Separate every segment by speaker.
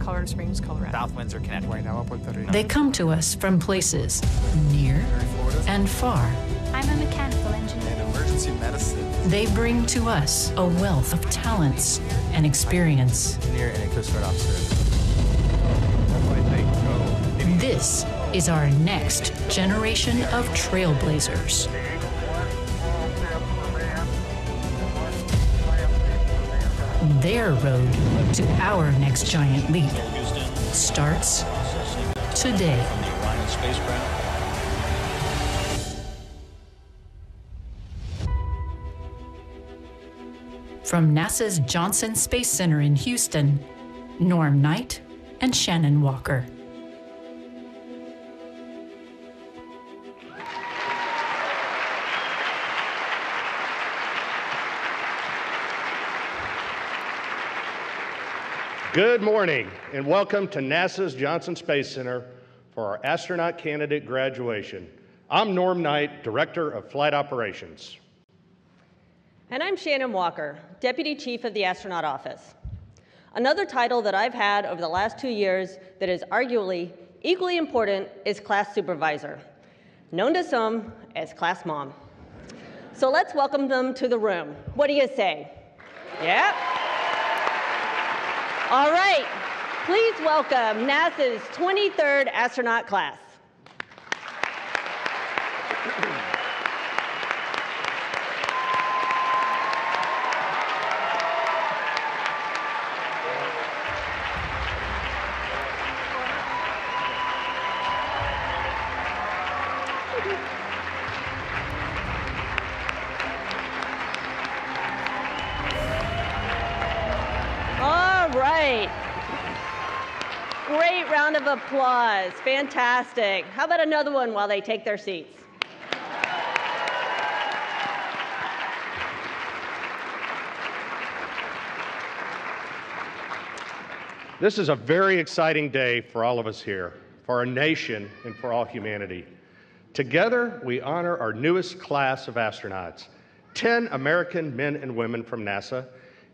Speaker 1: Colorado Springs, Colorado.
Speaker 2: South Windsor, Connecticut.
Speaker 3: They come to us from places near and far.
Speaker 4: I'm a mechanical engineer.
Speaker 2: And emergency medicine.
Speaker 3: They bring to us a wealth of talents and experience.
Speaker 2: Engineer and a Coast Guard officer.
Speaker 3: This is our next generation of trailblazers. Their road to our next giant leap starts today. From NASA's Johnson Space Center in Houston, Norm Knight and Shannon Walker.
Speaker 5: Good morning, and welcome to NASA's Johnson Space Center for our astronaut candidate graduation. I'm Norm Knight, Director of Flight Operations.
Speaker 6: And I'm Shannon Walker, Deputy Chief of the Astronaut Office. Another title that I've had over the last 2 years that is arguably equally important is Class Supervisor, known to some as Class Mom. So let's welcome them to the room. What do you say? Yeah? All right, please welcome NASA's 23rd astronaut class. Great round of applause. Fantastic. How about another one while they take their seats?
Speaker 5: This is a very exciting day for all of us here, for our nation, and for all humanity. Together, we honor our newest class of astronauts, 10 American men and women from NASA,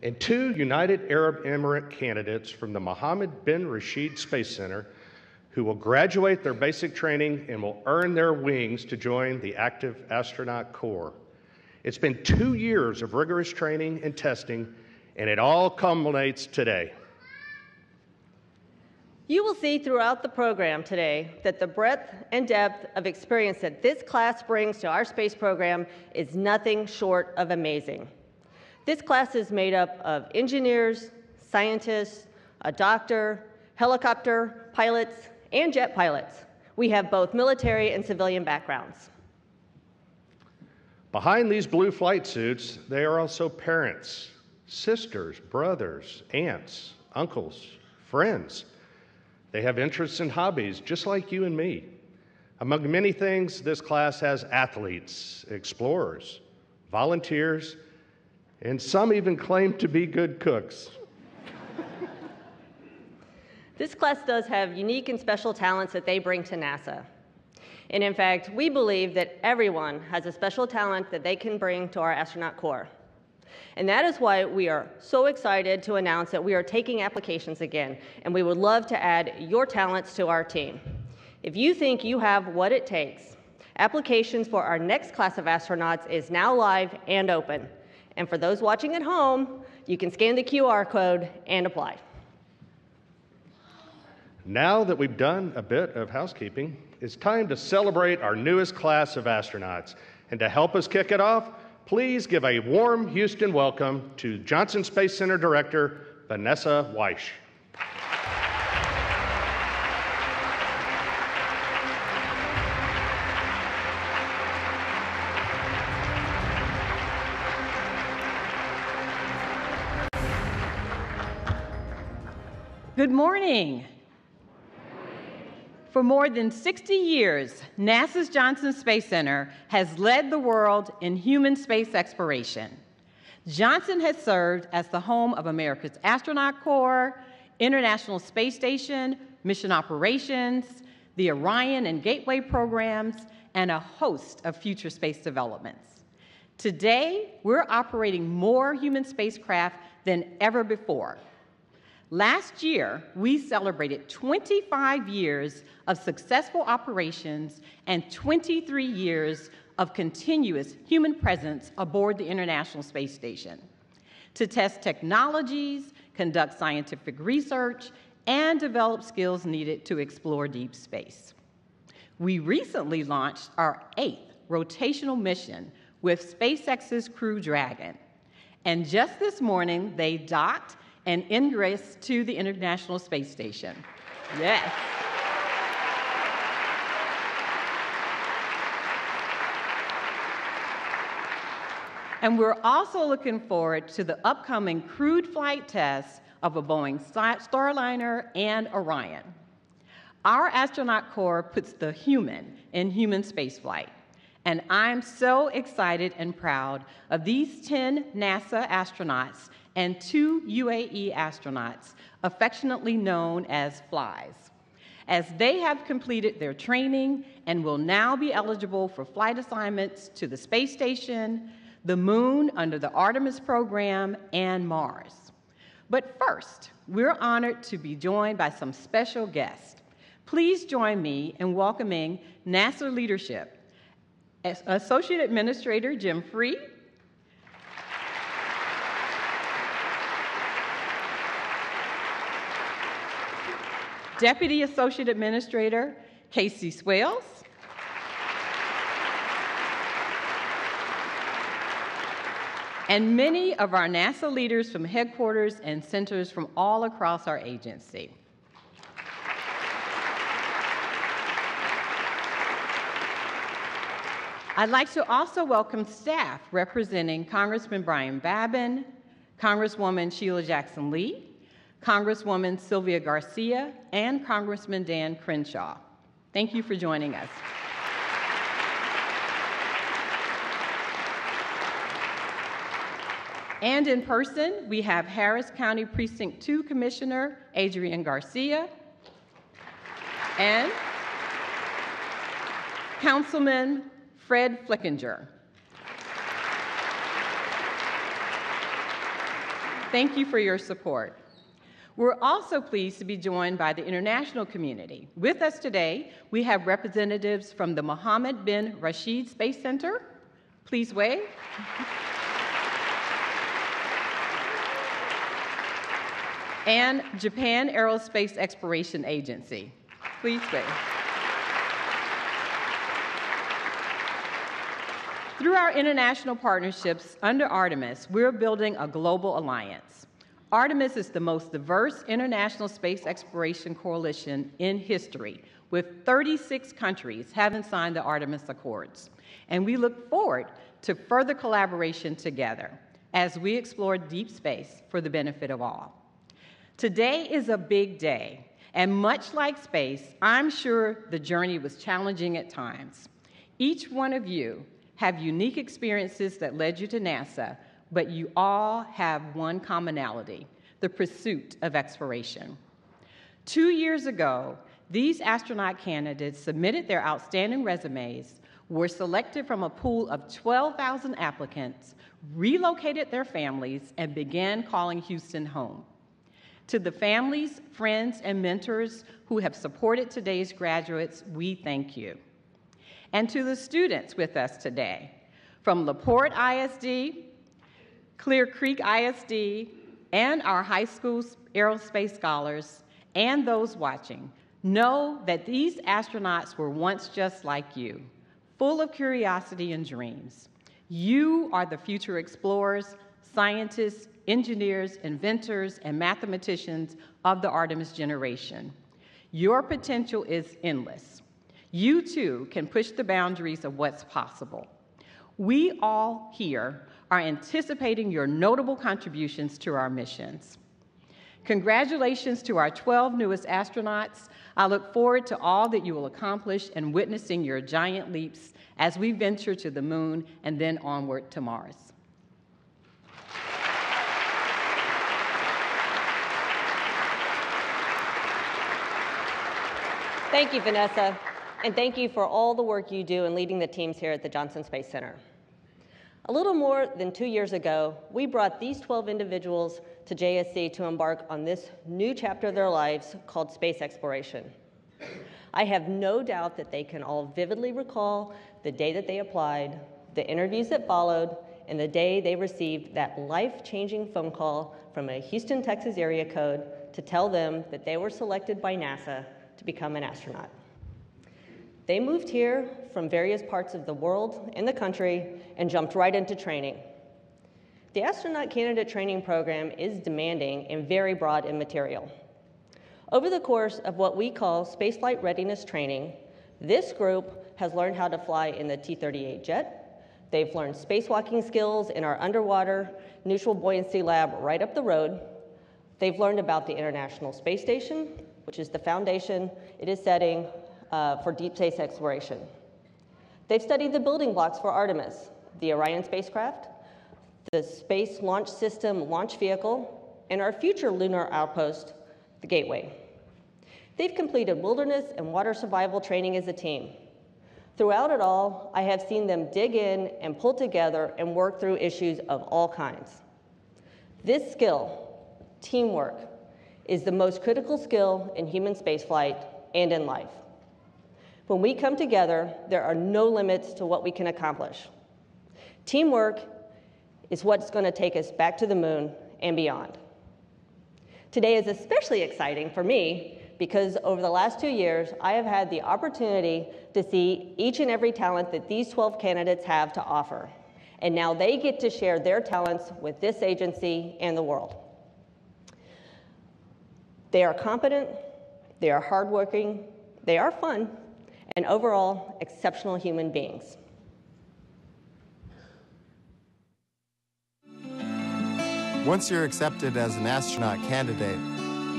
Speaker 5: and 2 United Arab Emirates candidates from the Mohammed bin Rashid Space Center who will graduate their basic training and will earn their wings to join the active astronaut corps. It's been 2 years of rigorous training and testing, and it all culminates today.
Speaker 6: You will see throughout the program today that the breadth and depth of experience that this class brings to our space program is nothing short of amazing. This class is made up of engineers, scientists, a doctor, helicopter pilots, and jet pilots. We have both military and civilian backgrounds.
Speaker 5: Behind these blue flight suits, they are also parents, sisters, brothers, aunts, uncles, friends. They have interests and hobbies just like you and me. Among many things, this class has athletes, explorers, volunteers, and some even claim to be good cooks.
Speaker 6: This class does have unique and special talents that they bring to NASA. And in fact, we believe that everyone has a special talent that they can bring to our astronaut corps. And that is why we are so excited to announce that we are taking applications again, and we would love to add your talents to our team. If you think you have what it takes, applications for our next class of astronauts is now live and open. And for those watching at home, you can scan the QR code and apply.
Speaker 5: Now that we've done a bit of housekeeping, it's time to celebrate our newest class of astronauts. And to help us kick it off, please give a warm Houston welcome to Johnson Space Center Director Vanessa Weish.
Speaker 7: Good morning. For more than 60 years, NASA's Johnson Space Center has led the world in human space exploration. Johnson has served as the home of America's Astronaut Corps, International Space Station, Mission Operations, the Orion and Gateway programs, and a host of future space developments. Today, we're operating more human spacecraft than ever before. Last year, we celebrated 25 years of successful operations and 23 years of continuous human presence aboard the International Space Station to test technologies, conduct scientific research, and develop skills needed to explore deep space. We recently launched our 8th rotational mission with SpaceX's Crew Dragon, and just this morning, they docked and ingress to the International Space Station. Yes. And we're also looking forward to the upcoming crewed flight tests of a Boeing Starliner and Orion. Our astronaut corps puts the human in human spaceflight, and I'm so excited and proud of these 10 NASA astronauts and 2 UAE astronauts, affectionately known as FLIES, as they have completed their training and will now be eligible for flight assignments to the space station, the moon under the Artemis program, and Mars. But first, we're honored to be joined by some special guests. Please join me in welcoming NASA leadership, Associate Administrator Jim Free, Deputy Associate Administrator Casey Swales, and many of our NASA leaders from headquarters and centers from all across our agency. I'd like to also welcome staff representing Congressman Brian Babin, Congresswoman Sheila Jackson-Lee, Congresswoman Sylvia Garcia, and Congressman Dan Crenshaw. Thank you for joining us. And in person, we have Harris County Precinct 2 Commissioner Adrian Garcia and Councilman Fred Flickinger. Thank you for your support. We're also pleased to be joined by the international community. With us today, we have representatives from the Mohammed bin Rashid Space Center. Please wave. And Japan Aerospace Exploration Agency. Please wave. Through our international partnerships under Artemis, we're building a global alliance. Artemis is the most diverse international space exploration coalition in history, with 36 countries having signed the Artemis Accords. And we look forward to further collaboration together as we explore deep space for the benefit of all. Today is a big day, and much like space, I'm sure the journey was challenging at times. Each one of you have unique experiences that led you to NASA, but you all have one commonality: the pursuit of exploration. 2 years ago, these astronaut candidates submitted their outstanding resumes, were selected from a pool of 12,000 applicants, relocated their families, and began calling Houston home. To the families, friends, and mentors who have supported today's graduates, we thank you. And to the students with us today, from LaPorte ISD, Clear Creek ISD, and our high school aerospace scholars, and those watching, know that these astronauts were once just like you, full of curiosity and dreams. You are the future explorers, scientists, engineers, inventors, and mathematicians of the Artemis generation. Your potential is endless. You too can push the boundaries of what's possible. We all here are anticipating your notable contributions to our missions. Congratulations to our 12 newest astronauts. I look forward to all that you will accomplish and witnessing your giant leaps as we venture to the moon and then onward to Mars.
Speaker 6: Thank you, Vanessa, and thank you for all the work you do in leading the teams here at the Johnson Space Center. A little more than 2 years ago, we brought these 12 individuals to JSC to embark on this new chapter of their lives called space exploration. I have no doubt that they can all vividly recall the day that they applied, the interviews that followed, and the day they received that life-changing phone call from a Houston, Texas area code to tell them that they were selected by NASA to become an astronaut. They moved here from various parts of the world and the country and jumped right into training. The astronaut candidate training program is demanding and very broad in material. Over the course of what we call spaceflight readiness training, this group has learned how to fly in the T-38 jet. They've learned spacewalking skills in our underwater neutral buoyancy lab right up the road. They've learned about the International Space Station, which is the foundation it is setting for deep space exploration. They've studied the building blocks for Artemis, the Orion spacecraft, the Space Launch System launch vehicle, and our future lunar outpost, the Gateway. They've completed wilderness and water survival training as a team. Throughout it all, I have seen them dig in and pull together and work through issues of all kinds. This skill, teamwork, is the most critical skill in human spaceflight and in life. When we come together, there are no limits to what we can accomplish. Teamwork is what's going to take us back to the moon and beyond. Today is especially exciting for me because over the last 2 years, I have had the opportunity to see each and every talent that these 12 candidates have to offer. And now they get to share their talents with this agency and the world. They are competent, they are hardworking, they are fun, and overall exceptional human beings.
Speaker 1: Once you're accepted as an astronaut candidate,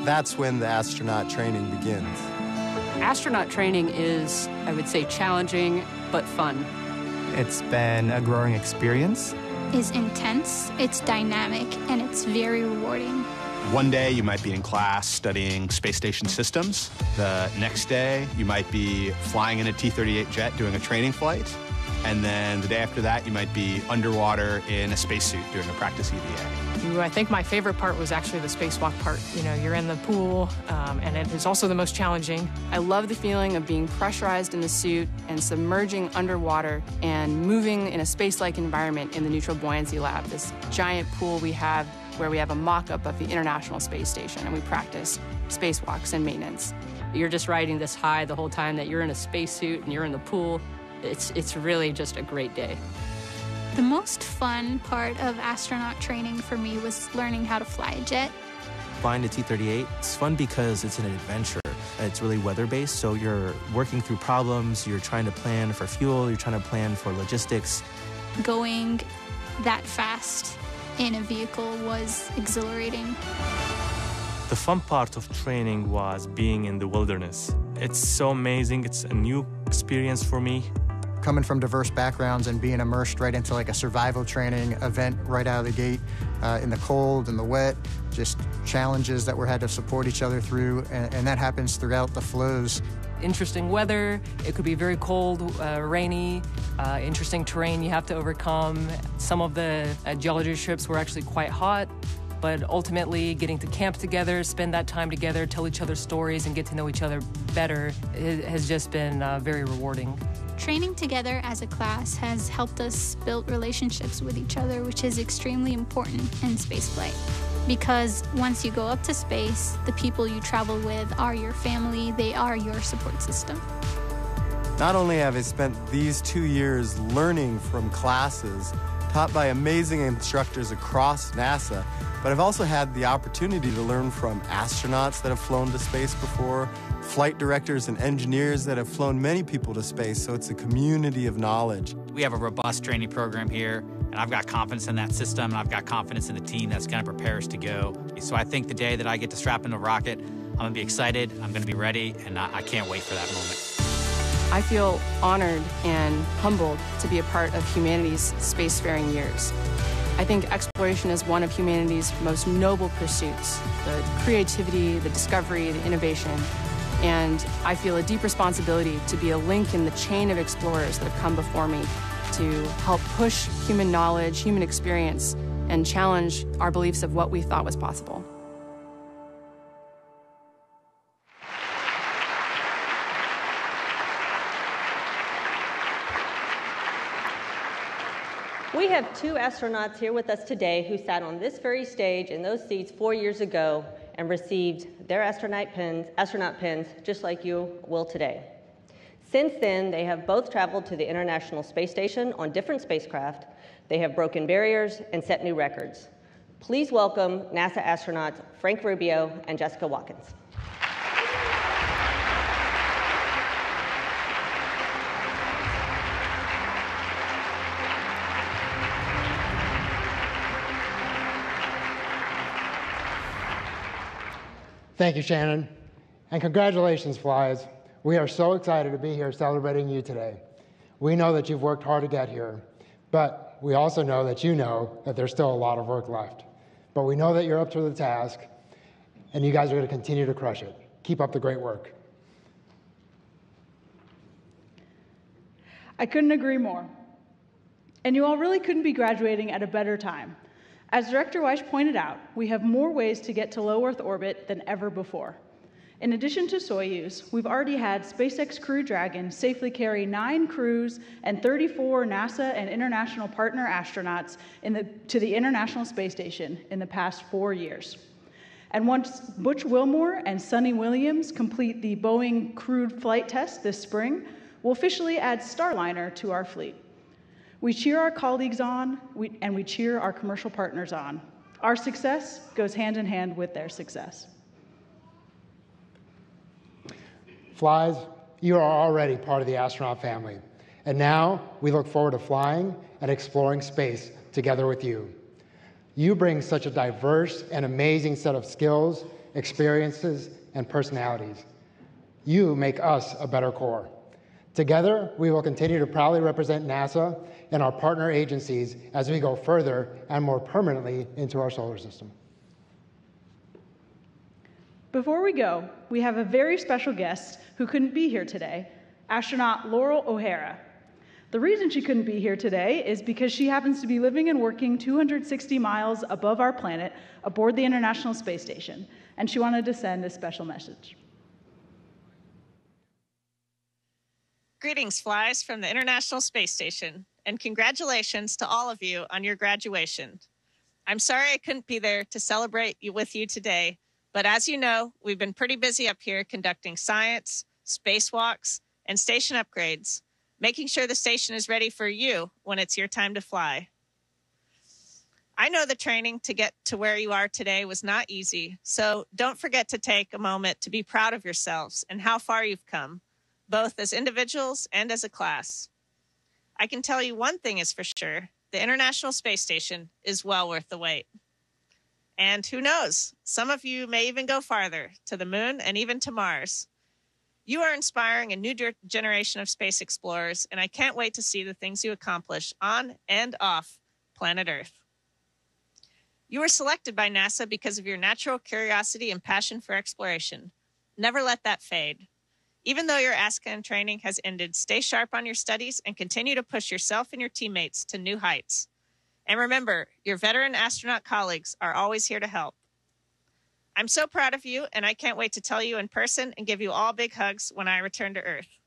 Speaker 1: that's when the astronaut training begins.
Speaker 8: Astronaut training is, I would say, challenging but fun.
Speaker 2: It's been a growing experience.
Speaker 4: Is intense, it's dynamic, and it's very rewarding.
Speaker 9: One day you might be in class studying space station systems. The next day you might be flying in a T-38 jet doing a training flight. And then the day after that you might be underwater in a spacesuit doing a practice EVA.
Speaker 8: I think my favorite part was actually the spacewalk part. You know, you're in the pool, and it is also the most challenging. I love the feeling of being pressurized in the suit and submerging underwater and moving in a space-like environment in the neutral buoyancy lab, this giant pool we have where we have a mock-up of the International Space Station, and we practice spacewalks and maintenance. You're just riding this high the whole time that you're in a spacesuit and you're in the pool. It's really just a great day.
Speaker 4: The most fun part of astronaut training for me was learning how to fly a jet.
Speaker 10: Flying the T-38, it's fun because it's an adventure. It's really weather-based, so you're working through problems, you're trying to plan for fuel, you're trying to plan for logistics.
Speaker 4: Going that fast in a vehicle was exhilarating.
Speaker 11: The fun part of training was being in the wilderness. It's so amazing. It's a new experience for me.
Speaker 12: Coming from diverse backgrounds and being immersed right into like a survival training event right out of the gate, in the cold and the wet, just challenges that we had to support each other through, and that happens throughout the flows.
Speaker 13: Interesting weather, it could be very cold, rainy, interesting terrain you have to overcome. Some of the geology trips were actually quite hot, but ultimately getting to camp together, spend that time together, tell each other stories, and get to know each other better, it has just been very rewarding.
Speaker 4: Training together as a class has helped us build relationships with each other, which is extremely important in spaceflight. Because once you go up to space, the people you travel with are your family, they are your support system.
Speaker 1: Not only have I spent these 2 years learning from classes taught by amazing instructors across NASA, but I've also had the opportunity to learn from astronauts that have flown to space before, flight directors and engineers that have flown many people to space, so it's a community of knowledge.
Speaker 14: We have a robust training program here, and I've got confidence in that system, and I've got confidence in the team that's going to prepare us to go. So I think the day that I get to strap into a rocket, I'm going to be excited, I'm going to be ready, and I can't wait for that moment.
Speaker 8: I feel honored and humbled to be a part of humanity's spacefaring years. I think exploration is one of humanity's most noble pursuits, the creativity, the discovery, the innovation. And I feel a deep responsibility to be a link in the chain of explorers that have come before me to help push human knowledge, human experience, and challenge our beliefs of what we thought was possible.
Speaker 6: We have two astronauts here with us today who sat on this very stage in those seats 4 years ago and received their astronaut pins just like you will today. Since then, they have both traveled to the International Space Station on different spacecraft. They have broken barriers and set new records. Please welcome NASA astronauts Frank Rubio and Jessica Watkins.
Speaker 15: Thank you, Shannon, and congratulations, Flies. We are so excited to be here celebrating you today. We know that you've worked hard to get here, but we also know that there's still a lot of work left. But we know that you're up to the task, and you guys are going to continue to crush it. Keep up the great work.
Speaker 16: I couldn't agree more. And you all really couldn't be graduating at a better time. As Director Weiss pointed out, we have more ways to get to low Earth orbit than ever before. In addition to Soyuz, we've already had SpaceX Crew Dragon safely carry 9 crews and 34 NASA and international partner astronauts to the International Space Station in the past 4 years. And once Butch Wilmore and Sunny Williams complete the Boeing crewed flight test this spring, we'll officially add Starliner to our fleet. We cheer our colleagues on, and we cheer our commercial partners on. Our success goes hand in hand with their success.
Speaker 15: Flies, you are already part of the astronaut family, and now we look forward to flying and exploring space together with you. You bring such a diverse and amazing set of skills, experiences, and personalities. You make us a better Corps. Together, we will continue to proudly represent NASA and our partner agencies as we go further and more permanently into our solar system.
Speaker 16: Before we go, we have a very special guest who couldn't be here today, astronaut Laurel O'Hara. The reason she couldn't be here today is because she happens to be living and working 260 miles above our planet aboard the International Space Station, and she wanted to send a special message.
Speaker 17: Greetings, Flies, from the International Space Station, and congratulations to all of you on your graduation. I'm sorry I couldn't be there to celebrate with you today, but as you know, we've been pretty busy up here conducting science, spacewalks, and station upgrades, making sure the station is ready for you when it's your time to fly. I know the training to get to where you are today was not easy, so don't forget to take a moment to be proud of yourselves and how far you've come, both as individuals and as a class. I can tell you one thing is for sure, the International Space Station is well worth the wait. And who knows, some of you may even go farther, to the moon and even to Mars. You are inspiring a new generation of space explorers, and I can't wait to see the things you accomplish on and off planet Earth. You were selected by NASA because of your natural curiosity and passion for exploration. Never let that fade. Even though your ASCAN training has ended, stay sharp on your studies and continue to push yourself and your teammates to new heights. And remember, your veteran astronaut colleagues are always here to help. I'm so proud of you, and I can't wait to tell you in person and give you all big hugs when I return to Earth.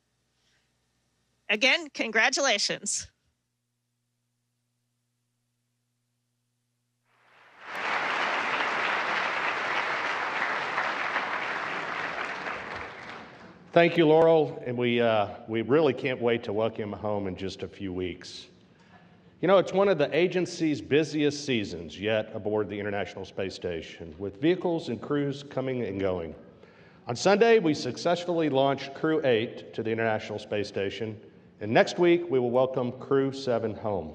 Speaker 17: Again, congratulations.
Speaker 5: Thank you, Laurel, and we really can't wait to welcome you home in just a few weeks. You know, it's one of the agency's busiest seasons yet aboard the International Space Station, with vehicles and crews coming and going. On Sunday, we successfully launched Crew 8 to the International Space Station, and next week we will welcome Crew 7 home.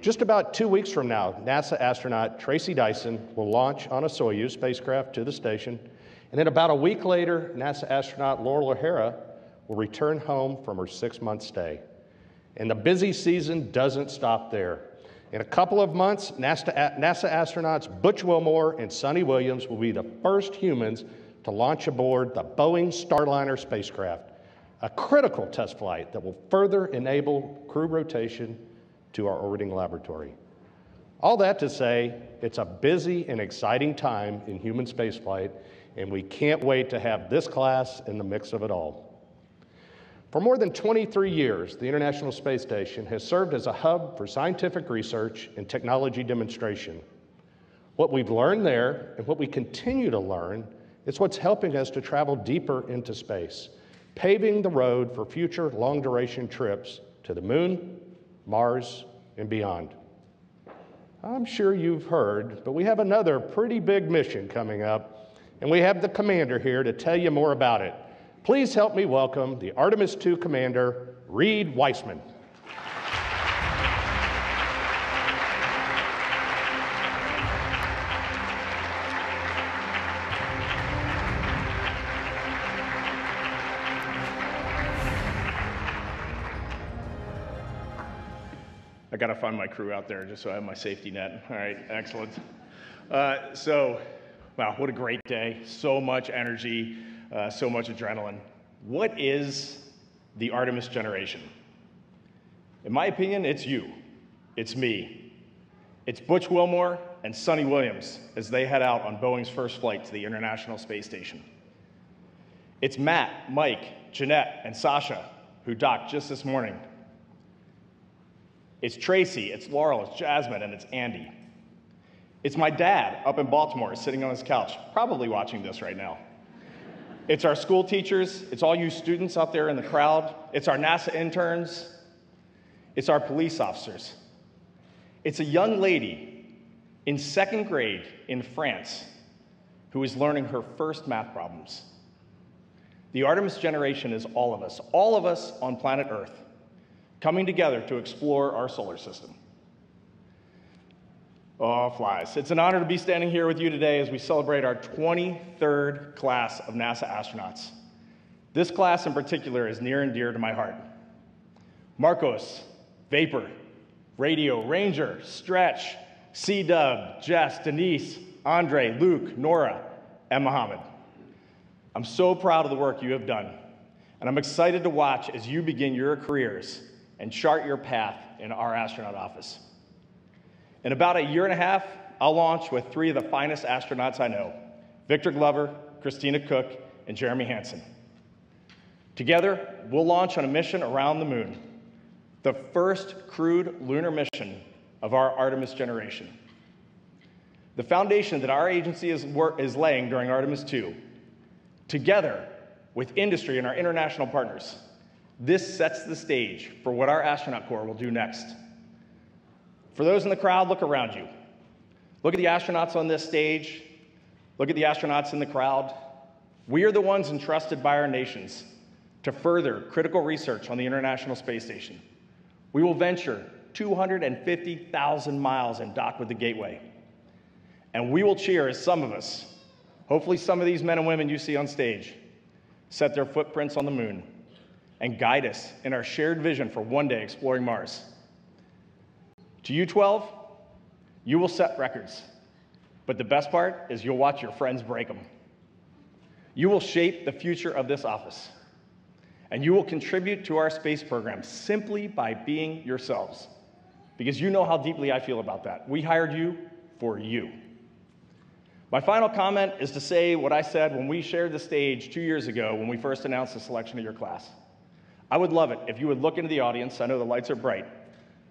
Speaker 5: Just about 2 weeks from now, NASA astronaut Tracy Dyson will launch on a Soyuz spacecraft to the station, and then about a week later, NASA astronaut Laurel O'Hara will return home from her 6-month stay. And the busy season doesn't stop there. In a couple of months, NASA astronauts Butch Wilmore and Sunny Williams will be the first humans to launch aboard the Boeing Starliner spacecraft. a critical test flight that will further enable crew rotation to our orbiting laboratory. All that to say, it's a busy and exciting time in human spaceflight, and we can't wait to have this class in the mix of it all. For more than 23 years, the International Space Station has served as a hub for scientific research and technology demonstration. What we've learned there and what we continue to learn is what's helping us to travel deeper into space, paving the road for future long-duration trips to the Moon, Mars, and beyond. I'm sure you've heard, but we have another pretty big mission coming up, and we have the commander here to tell you more about it. Please help me welcome the Artemis II commander, Reed Weissman.
Speaker 18: I got to find my crew out there just so I have my safety net. All right, excellent. Wow, what a great day. So much energy, so much adrenaline. What is the Artemis generation? In my opinion, it's you. It's me. It's Butch Wilmore and Sonny Williams as they head out on Boeing's first flight to the International Space Station. It's Matt, Mike, Jeanette, and Sasha, who docked just this morning. It's Tracy, it's Laurel, it's Jasmine, and it's Andy. It's my dad up in Baltimore sitting on his couch, probably watching this right now. It's our school teachers, it's all you students out there in the crowd, it's our NASA interns, it's our police officers. It's a young lady in 2nd grade in France who is learning her first math problems. The Artemis generation is all of us on planet Earth, coming together to explore our solar system. Oh, flies. It's an honor to be standing here with you today as we celebrate our 23rd class of NASA astronauts. This class in particular is near and dear to my heart. Marcos, Vapor, Radio, Ranger, Stretch, C-Dub, Jess, Denise, Andre, Luke, Nora, and Mohammed. I'm so proud of the work you have done, and I'm excited to watch as you begin your careers and chart your path in our astronaut office. In about a year and a half, I'll launch with 3 of the finest astronauts I know, Victor Glover, Christina Cook, and Jeremy Hansen. Together, we'll launch on a mission around the Moon, the first crewed lunar mission of our Artemis generation. The foundation that our agency is laying during Artemis II, together with industry and our international partners, this sets the stage for what our astronaut corps will do next. For those in the crowd, look around you. Look at the astronauts on this stage. Look at the astronauts in the crowd. We are the ones entrusted by our nations to further critical research on the International Space Station. We will venture 250,000 miles and dock with the Gateway. And we will cheer as some of us, hopefully some of these men and women you see on stage, set their footprints on the Moon and guide us in our shared vision for one day exploring Mars. To you 12, you will set records, but the best part is you'll watch your friends break them. You will shape the future of this office, and you will contribute to our space program simply by being yourselves, because you know how deeply I feel about that. We hired you for you. My final comment is to say what I said when we shared the stage 2 years ago when we first announced the selection of your class. I would love it if you would look into the audience. I know the lights are bright,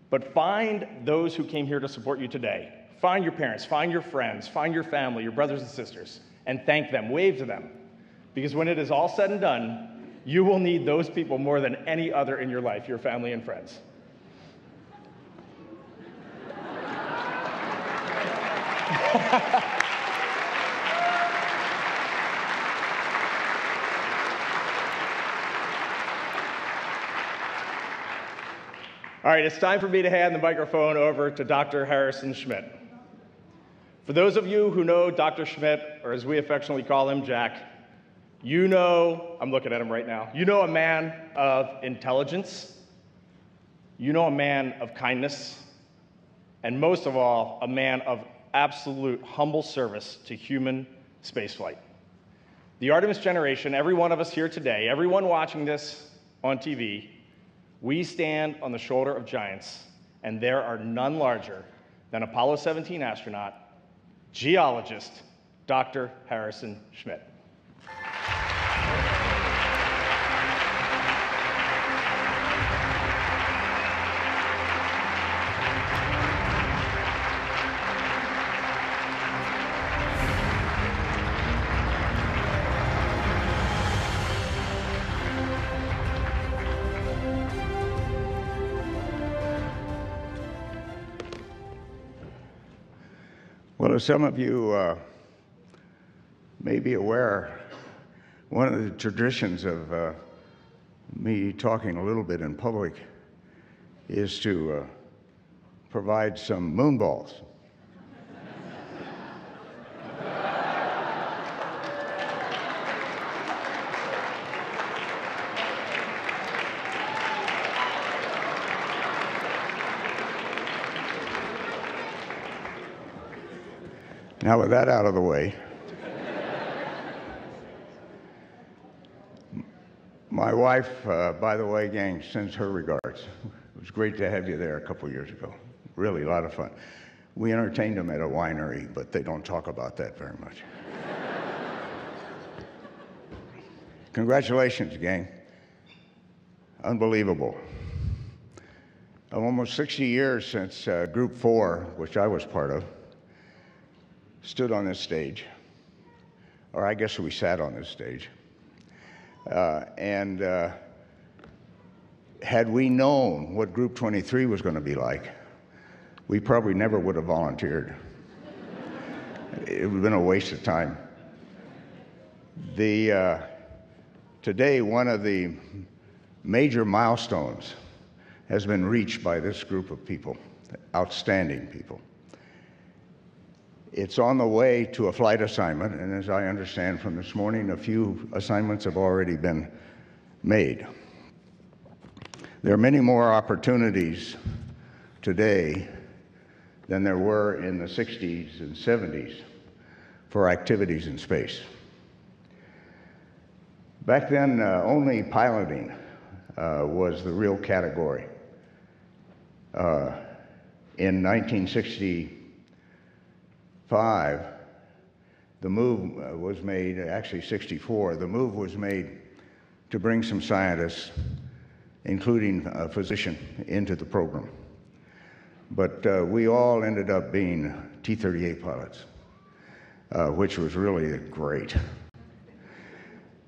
Speaker 18: but find those who came here to support you today. Find your parents, find your friends, find your family, your brothers and sisters, and thank them, wave to them. Because when it is all said and done, you will need those people more than any other in your life, your family and friends. All right, it's time for me to hand the microphone over to Dr. Harrison Schmidt. For those of you who know Dr. Schmidt, or as we affectionately call him, Jack, you know, I'm looking at him right now, you know a man of intelligence, you know a man of kindness, and most of all, a man of absolute humble service to human spaceflight. The Artemis generation, every one of us here today, everyone watching this, on TV, we stand on the shoulder of giants, and there are none larger than Apollo 17 astronaut, geologist, Dr. Harrison Schmitt.
Speaker 19: Well, as some of you may be aware, one of the traditions of me talking a little bit in public is to provide some moon balls. Now, with that out of the way, my wife, by the way, gang, sends her regards. It was great to have you there a couple years ago. Really a lot of fun. We entertained them at a winery, but they don't talk about that very much. Congratulations, gang. Unbelievable. Almost 60 years since Group 4, which I was part of, stood on this stage, or I guess we sat on this stage, and had we known what Group 23 was going to be like, we probably never would have volunteered. It would have been a waste of time. Today, one of the major milestones has been reached by this group of people, outstanding people. It's on the way to a flight assignment, and as I understand from this morning, a few assignments have already been made. There are many more opportunities today than there were in the 60s and 70s for activities in space. Back then, only piloting was the real category. In 1965, the move was made, actually 64, the move was made to bring some scientists, including a physician, into the program. But we all ended up being T-38 pilots, which was really great.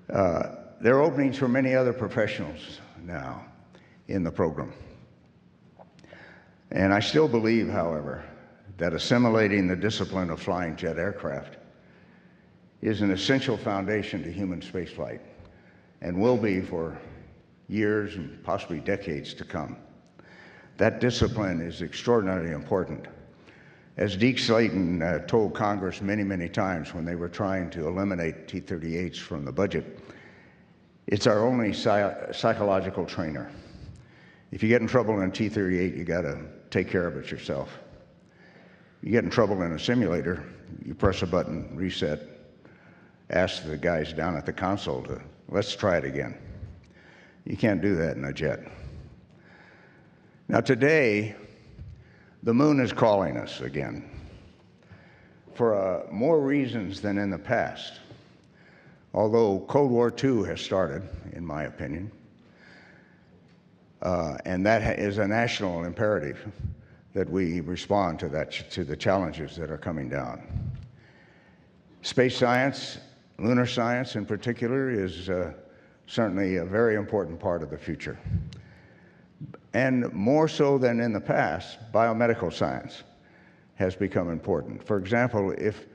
Speaker 19: There are openings for many other professionals now in the program. And I still believe, however, that assimilating the discipline of flying jet aircraft is an essential foundation to human spaceflight and will be for years and possibly decades to come. That discipline is extraordinarily important. As Deke Slayton told Congress many, many times when they were trying to eliminate T-38s from the budget, it's our only psychological trainer. If you get in trouble in a T-38, you got to take care of it yourself. You get in trouble in a simulator, you press a button, reset, ask the guys down at the console to, let's try it again. You can't do that in a jet. Now today, the moon is calling us again for more reasons than in the past. Although Cold War II has started, in my opinion, and that is a national imperative that we respond to the challenges that are coming down. Space science, lunar science in particular, is certainly a very important part of the future. And more so than in the past, biomedical science has become important. For example, if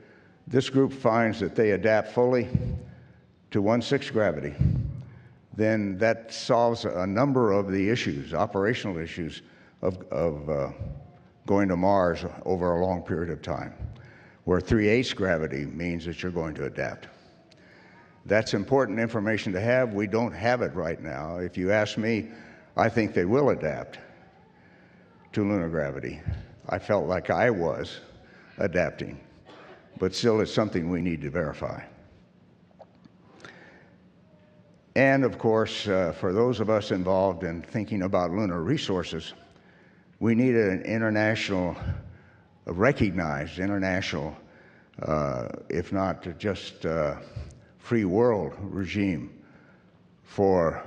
Speaker 19: this group finds that they adapt fully to 1/6 gravity, then that solves a number of the issues, operational issues of going to Mars over a long period of time, where 3/8 gravity means that you're going to adapt. That's important information to have. We don't have it right now. If you ask me, I think they will adapt to lunar gravity. I felt like I was adapting, but still it's something we need to verify. And of course, for those of us involved in thinking about lunar resources, we need an international, a recognized international, if not just free world regime for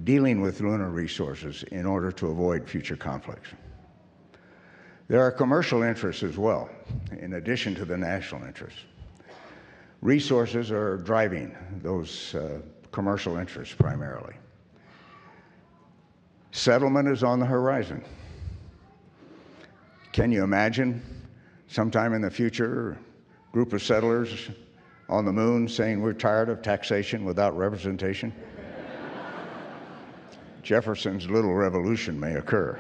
Speaker 19: dealing with lunar resources in order to avoid future conflicts. There are commercial interests as well, in addition to the national interests. Resources are driving those commercial interests primarily. Settlement is on the horizon. Can you imagine sometime in the future a group of settlers on the moon saying we're tired of taxation without representation? Jefferson's little revolution may occur.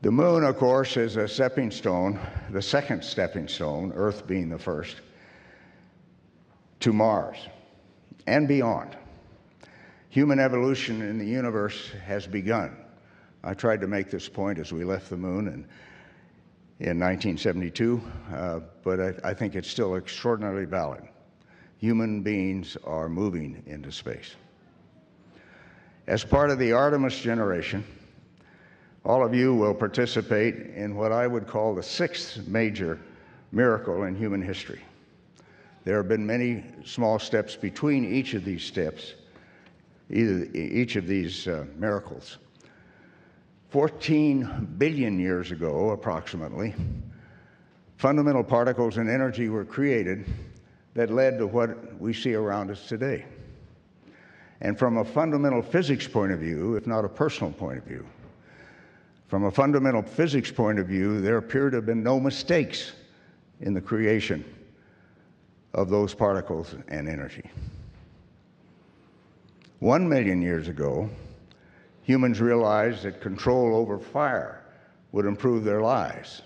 Speaker 19: The moon, of course, is a stepping stone, the second stepping stone, Earth being the first, to Mars and beyond. Human evolution in the universe has begun. I tried to make this point as we left the moon in 1972, but I think it's still extraordinarily valid. Human beings are moving into space. As part of the Artemis generation, all of you will participate in what I would call the sixth major miracle in human history. There have been many small steps between each of these steps, each of these miracles. 14 billion years ago, approximately, fundamental particles and energy were created that led to what we see around us today. And from a fundamental physics point of view, if not a personal point of view, from a fundamental physics point of view, there appear to have been no mistakes in the creation of those particles and energy. 1 million years ago, humans realized that control over fire would improve their lives.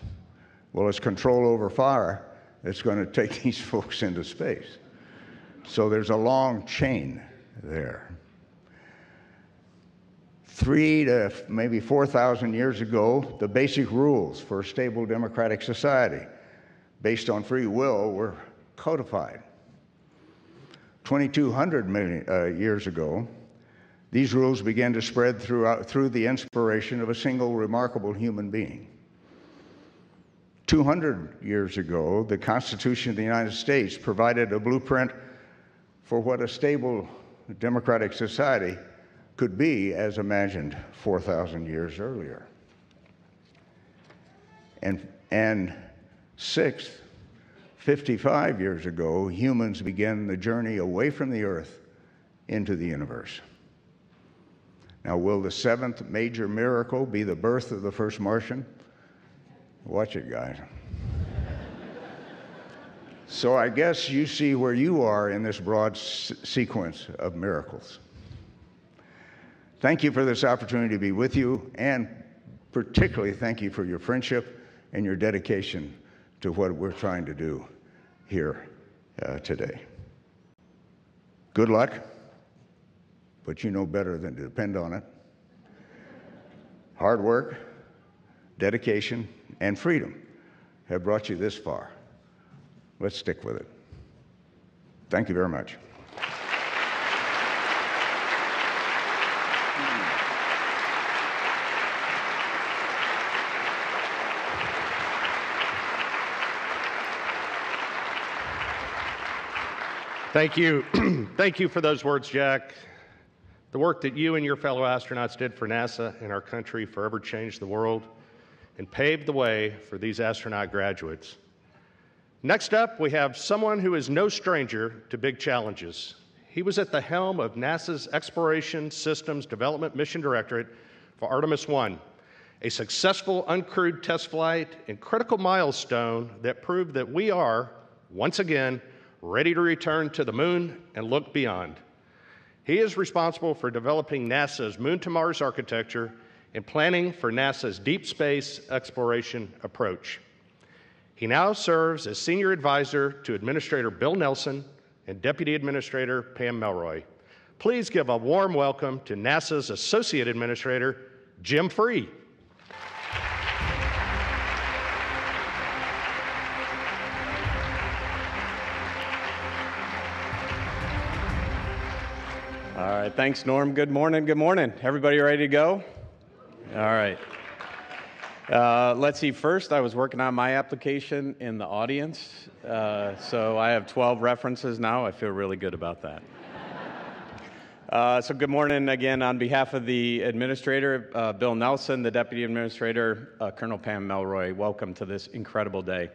Speaker 19: Well, it's control over fire that's going to take these folks into space. So there's a long chain there. 3,000 to maybe 4,000 years ago, the basic rules for a stable democratic society based on free will were codified. 2,200 years ago, these rules began to spread through the inspiration of a single remarkable human being. 200 years ago, the Constitution of the United States provided a blueprint for what a stable democratic society could be as imagined 4,000 years earlier. And sixth, 55 years ago, humans began the journey away from the Earth into the universe. Now, will the seventh major miracle be the birth of the first Martian? Watch it, guys. So I guess you see where you are in this broad sequence of miracles. Thank you for this opportunity to be with you, and particularly thank you for your friendship and your dedication to what we're trying to do here today. Good luck, but you know better than to depend on it. Hard work, dedication, and freedom have brought you this far. Let's stick with it. Thank you very much.
Speaker 5: Thank you. Thank you for those words, Jack. The work that you and your fellow astronauts did for NASA and our country forever changed the world and paved the way for these astronaut graduates. Next up, we have someone who is no stranger to big challenges. He was at the helm of NASA's Exploration Systems Development Mission Directorate for Artemis 1, a successful uncrewed test flight and critical milestone that proved that we are, once again, ready to return to the moon and look beyond. He is responsible for developing NASA's Moon to Mars architecture and planning for NASA's deep space exploration approach. He now serves as Senior Advisor to Administrator Bill Nelson and Deputy Administrator Pam Melroy. Please give a warm welcome to NASA's Associate Administrator, Jim Free.
Speaker 20: right, thanks, Norm. Good morning, good morning. Everybody ready to go? All right. Let's see, first I was working on my application in the audience, so I have 12 references now. I feel really good about that. So good morning again on behalf of the administrator, Bill Nelson, the deputy administrator, Colonel Pam Melroy. Welcome to this incredible day.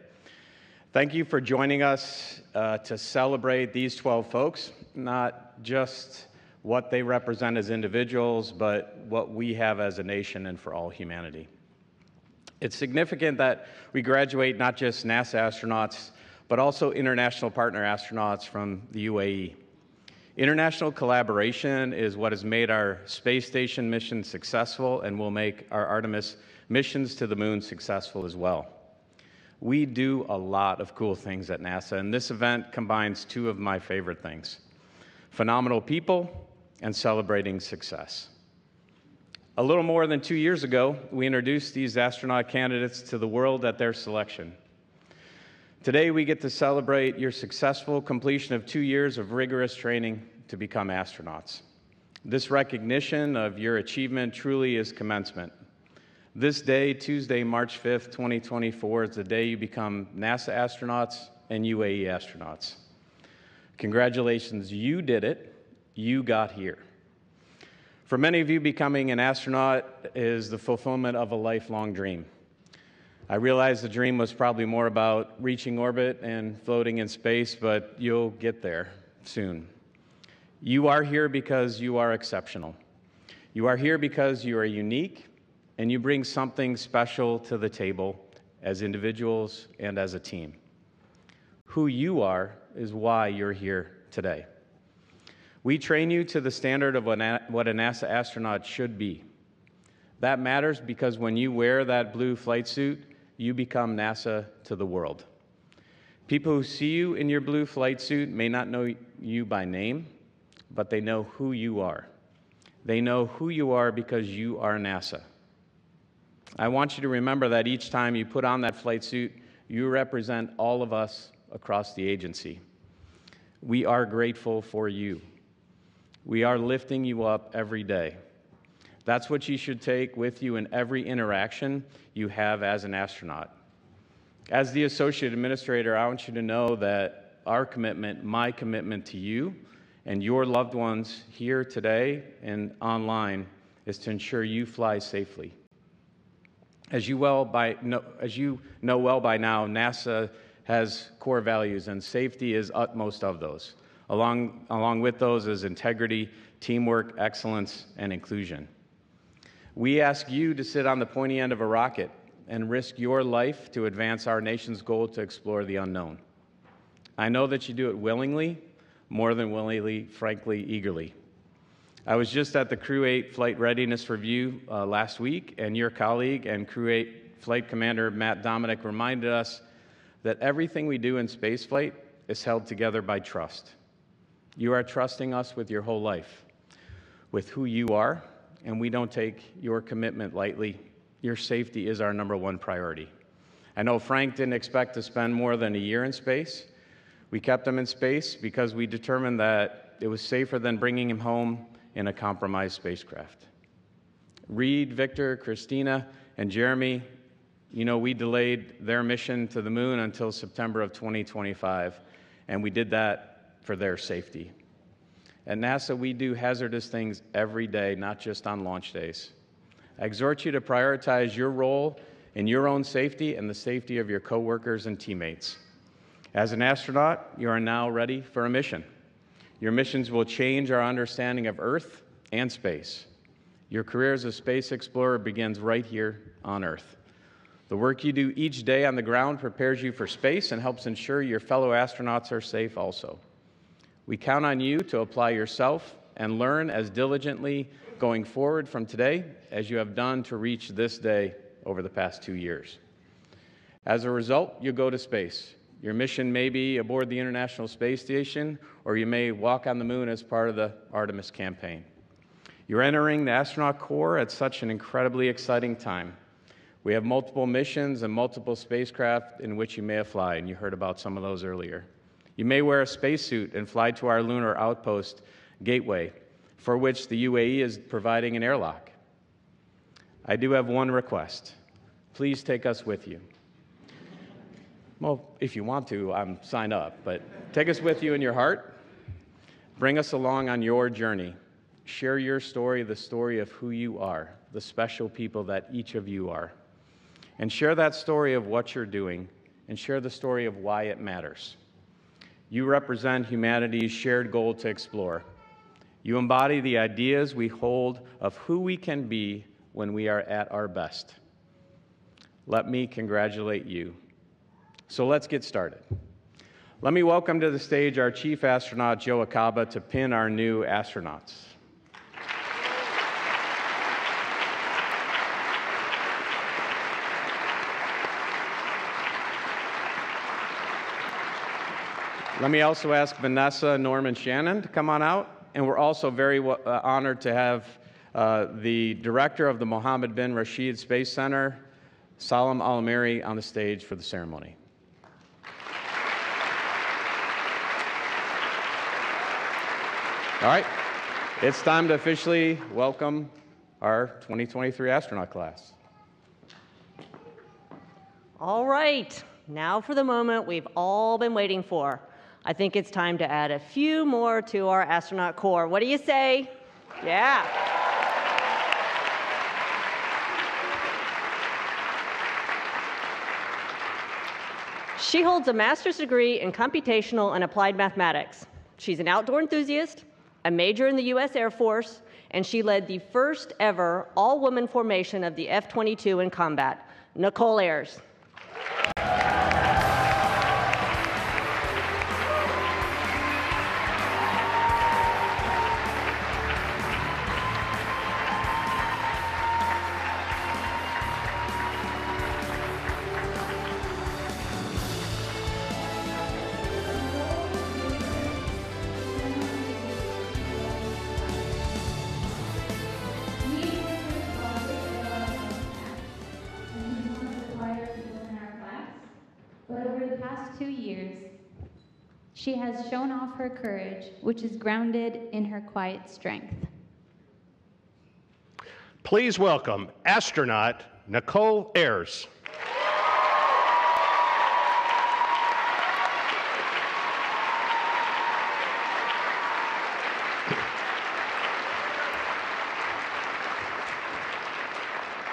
Speaker 20: Thank you for joining us to celebrate these 12 folks, not just what they represent as individuals, but what we have as a nation and for all humanity. It's significant that we graduate not just NASA astronauts, but also international partner astronauts from the UAE. International collaboration is what has made our space station mission successful and will make our Artemis missions to the moon successful as well. We do a lot of cool things at NASA, and this event combines two of my favorite things: phenomenal people and celebrating success. A little more than 2 years ago, we introduced these astronaut candidates to the world at their selection. Today, we get to celebrate your successful completion of 2 years of rigorous training to become astronauts. This recognition of your achievement truly is commencement. This day, Tuesday, March 5th, 2024, is the day you become NASA astronauts and UAE astronauts. Congratulations, you did it. You got here. For many of you, becoming an astronaut is the fulfillment of a lifelong dream. I realize the dream was probably more about reaching orbit and floating in space, but you'll get there soon. You are here because you are exceptional. You are here because you are unique, and you bring something special to the table as individuals and as a team. Who you are is why you're here today. We train you to the standard of what a NASA astronaut should be. That matters because when you wear that blue flight suit, you become NASA to the world. People who see you in your blue flight suit may not know you by name, but they know who you are. They know who you are because you are NASA. I want you to remember that each time you put on that flight suit, you represent all of us across the agency. We are grateful for you. We are lifting you up every day. That's what you should take with you in every interaction you have as an astronaut. As the associate administrator, I want you to know that our commitment, my commitment to you and your loved ones here today and online, is to ensure you fly safely. As you know well by now, NASA has core values, and safety is utmost of those. Along with those is integrity, teamwork, excellence, and inclusion. We ask you to sit on the pointy end of a rocket and risk your life to advance our nation's goal to explore the unknown. I know that you do it willingly, more than willingly, frankly, eagerly. I was just at the Crew 8 Flight Readiness Review last week, and your colleague and Crew 8 Flight Commander Matt Dominic reminded us that everything we do in spaceflight is held together by trust. You are trusting us with your whole life, with who you are, and we don't take your commitment lightly. Your safety is our #1 priority. I know Frank didn't expect to spend more than a year in space. We kept him in space because we determined that it was safer than bringing him home in a compromised spacecraft. Reed, Victor, Christina, and Jeremy, we delayed their mission to the moon until September of 2025, and we did that for their safety. At NASA, we do hazardous things every day, not just on launch days. I exhort you to prioritize your role in your own safety and the safety of your coworkers and teammates. As an astronaut, you are now ready for a mission. Your missions will change our understanding of Earth and space. Your career as a space explorer begins right here on Earth. The work you do each day on the ground prepares you for space and helps ensure your fellow astronauts are safe also. We count on you to apply yourself and learn as diligently going forward from today as you have done to reach this day over the past 2 years. As a result, you go to space. Your mission may be aboard the International Space Station, or you may walk on the moon as part of the Artemis campaign. You're entering the astronaut corps at such an incredibly exciting time. We have multiple missions and multiple spacecraft in which you may fly, and you heard about some of those earlier. You may wear a spacesuit and fly to our lunar outpost, Gateway, for which the UAE is providing an airlock. I do have one request. Please take us with you. Well, if you want to, sign up, but take us with you in your heart. Bring us along on your journey. Share your story, the story of who you are, the special people that each of you are. And share that story of what you're doing, and share the story of why it matters. You represent humanity's shared goal to explore. You embody the ideas we hold of who we can be when we are at our best. Let me congratulate you. So let's get started. Let me welcome to the stage our Chief Astronaut, Joe Acaba, to pin our new astronauts. Let me also ask Vanessa, Norm, and Shannon to come on out. And we're also very honored to have the director of the Mohammed bin Rashid Space Center, Salam Al-Amiri, on the stage for the ceremony. All right, it's time to officially welcome our 2023 astronaut class.
Speaker 6: All right, now for the moment we've all been waiting for. I think it's time to add a few more to our astronaut corps. What do you say? Yeah. She holds a master's degree in computational and applied mathematics. She's an outdoor enthusiast, a major in the U.S. Air Force, and she led the first ever all-woman formation of the F-22 in combat. Nicole Ayers.
Speaker 21: She has shown off her courage, which is grounded in her quiet strength.
Speaker 5: Please welcome astronaut Nicole Ayers.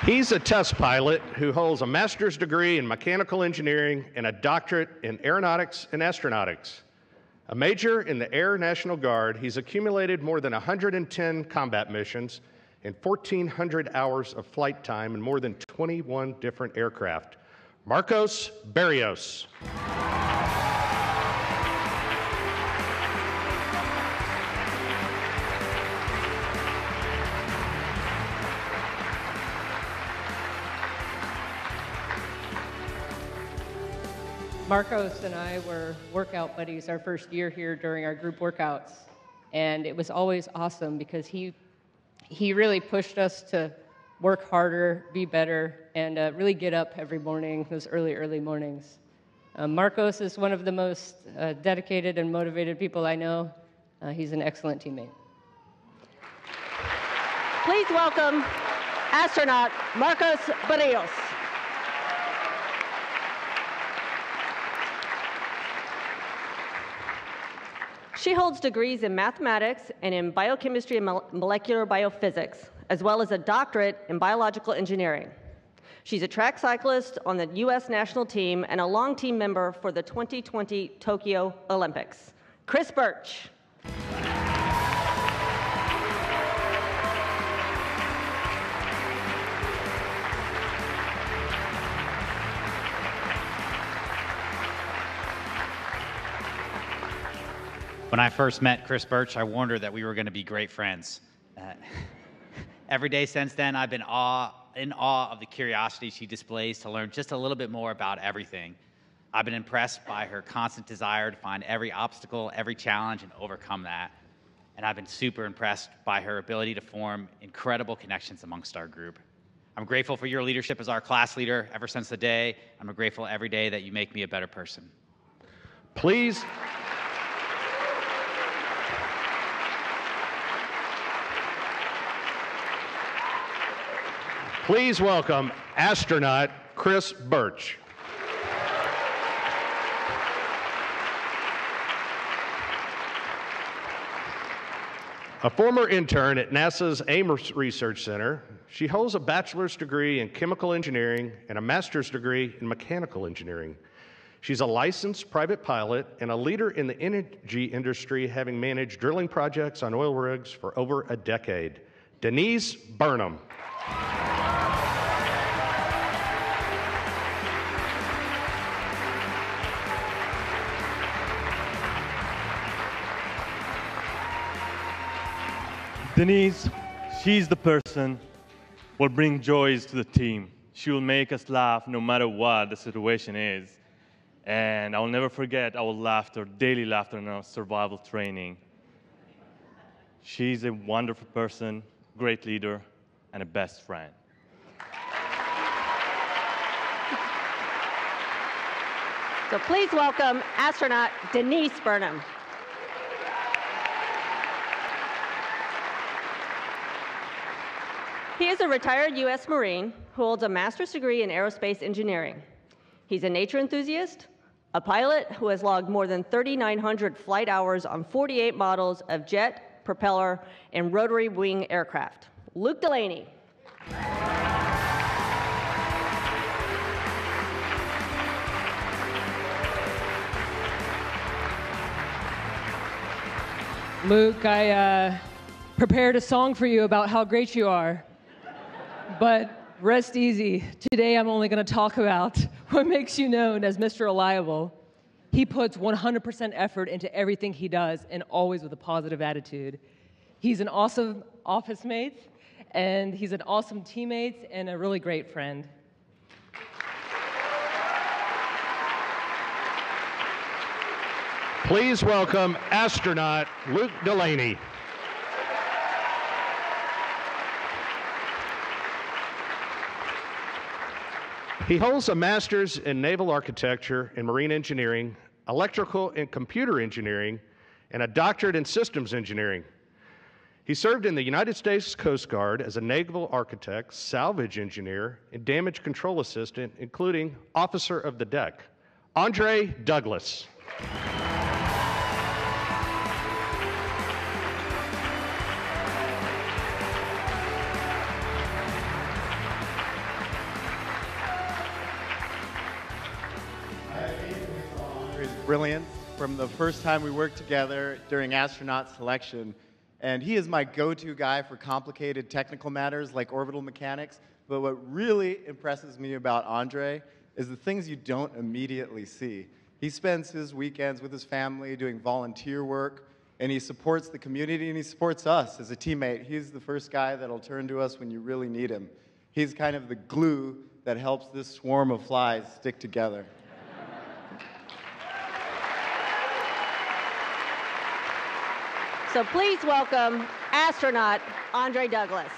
Speaker 5: He's a test pilot who holds a master's degree in mechanical engineering and a doctorate in aeronautics and astronautics. A major in the Air National Guard, he's accumulated more than 110 combat missions and 1,400 hours of flight time in more than 21 different aircraft. Marcos Barrios.
Speaker 22: Marcos and I were workout buddies our first year here during our group workouts, and it was always awesome because he really pushed us to work harder, be better, and really get up every morning, those early mornings. Marcos is one of the most dedicated and motivated people I know. He's an excellent teammate.
Speaker 6: Please welcome astronaut Marcos Barrios. She holds degrees in mathematics and in biochemistry and molecular biophysics, as well as a doctorate in biological engineering. She's a track cyclist on the U.S. national team and a long team member for the 2020 Tokyo Olympics. Chris Birch.
Speaker 14: When I first met Chris Birch, I warned her that we were going to be great friends. Every day since then, I've been in awe of the curiosity she displays to learn just a little bit more about everything. I've been impressed by her constant desire to find every obstacle, every challenge, and overcome that. And I've been super impressed by her ability to form incredible connections amongst our group. I'm grateful for your leadership as our class leader ever since the day. I'm grateful every day that you make me a better person.
Speaker 5: Please welcome astronaut Chris Birch. A former intern at NASA's Ames Research Center, she holds a bachelor's degree in chemical engineering and a master's degree in mechanical engineering. She's a licensed private pilot and a leader in the energy industry, having managed drilling projects on oil rigs for over a decade. Denise Burnham.
Speaker 11: Denise, she's the person who will bring joys to the team. She will make us laugh no matter what the situation is. And I will never forget our laughter, daily laughter in our survival training. She's a wonderful person, great leader, and a best friend.
Speaker 6: So please welcome astronaut Denise Burnham. He is a retired U.S. Marine who holds a master's degree in aerospace engineering. He's a nature enthusiast, a pilot who has logged more than 3,900 flight hours on 48 models of jet, propeller, and rotary wing aircraft. Luke Delaney.
Speaker 3: Luke, I prepared a song for you about how great you are. But rest easy. Today I'm only going to talk about what makes you known as Mr. Reliable. He puts 100% effort into everything he does, and always with a positive attitude. He's an awesome office mate, and he's an awesome teammate, and a really great friend.
Speaker 5: Please welcome astronaut Luke Delaney. He holds a master's in naval architecture and marine engineering, electrical and computer engineering, and a doctorate in systems engineering. He served in the United States Coast Guard as a naval architect, salvage engineer, and damage control assistant, including officer of the deck. Andre Douglas.
Speaker 7: Brilliant from the first time we worked together during astronaut selection. And he is my go-to guy for complicated technical matters like orbital mechanics. But what really impresses me about Andre is the things you don't immediately see. He spends his weekends with his family doing volunteer work, and he supports the community, and he supports us as a teammate. He's the first guy that'll turn to us when you really need him. He's kind of the glue that helps this swarm of flies stick together.
Speaker 6: So please welcome astronaut Andre Douglas.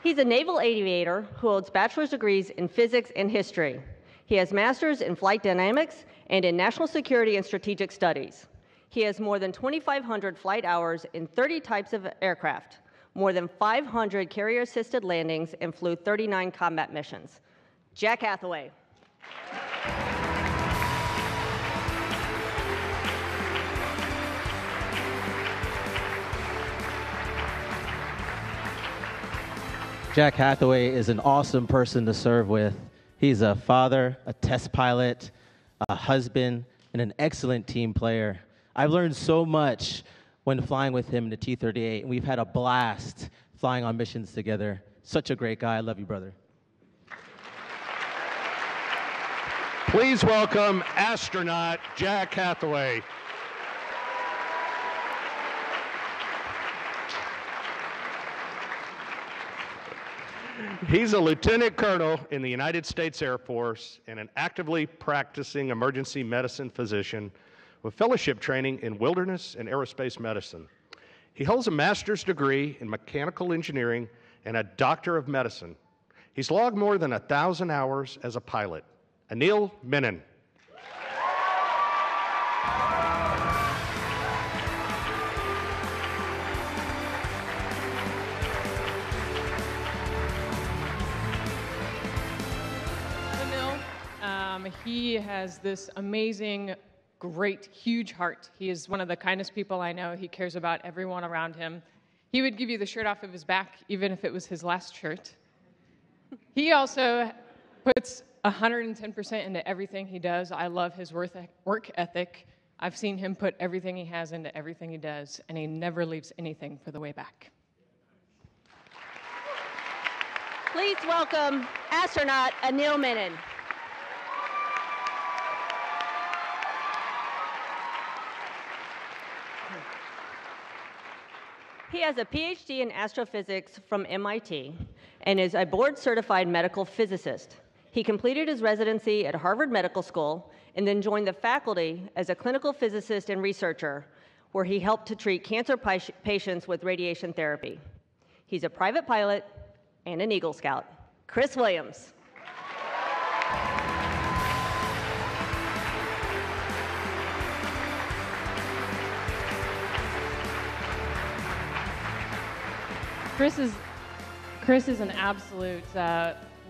Speaker 6: He's a naval aviator who holds bachelor's degrees in physics and history. He has masters in flight dynamics and in national security and strategic studies. He has more than 2,500 flight hours in 30 types of aircraft, more than 500 carrier-assisted landings, and flew 39 combat missions. Jack Hathaway.
Speaker 23: Jack Hathaway is an awesome person to serve with. He's a father, a test pilot, a husband, and an excellent team player. I've learned so much when flying with him in the T-38, and we've had a blast flying on missions together. Such a great guy. I love you, brother.
Speaker 5: Please welcome astronaut Jack Hathaway. He's a lieutenant colonel in the United States Air Force and an actively practicing emergency medicine physician with fellowship training in wilderness and aerospace medicine. He holds a master's degree in mechanical engineering and a doctor of medicine. He's logged more than 1,000 hours as a pilot. Anil Menon.
Speaker 22: He has this amazing, great, huge heart. He is one of the kindest people I know. He cares about everyone around him. He would give you the shirt off of his back, even if it was his last shirt. He also puts 110% into everything he does. I love his work ethic. I've seen him put everything he has into everything he does, and he never leaves anything for the way back.
Speaker 6: Please welcome astronaut Anil Menon. He has a PhD in astrophysics from MIT and is a board-certified medical physicist. He completed his residency at Harvard Medical School and then joined the faculty as a clinical physicist and researcher, where he helped to treat cancer patients with radiation therapy. He's a private pilot and an Eagle Scout. Chris Williams.
Speaker 2: Chris is an absolute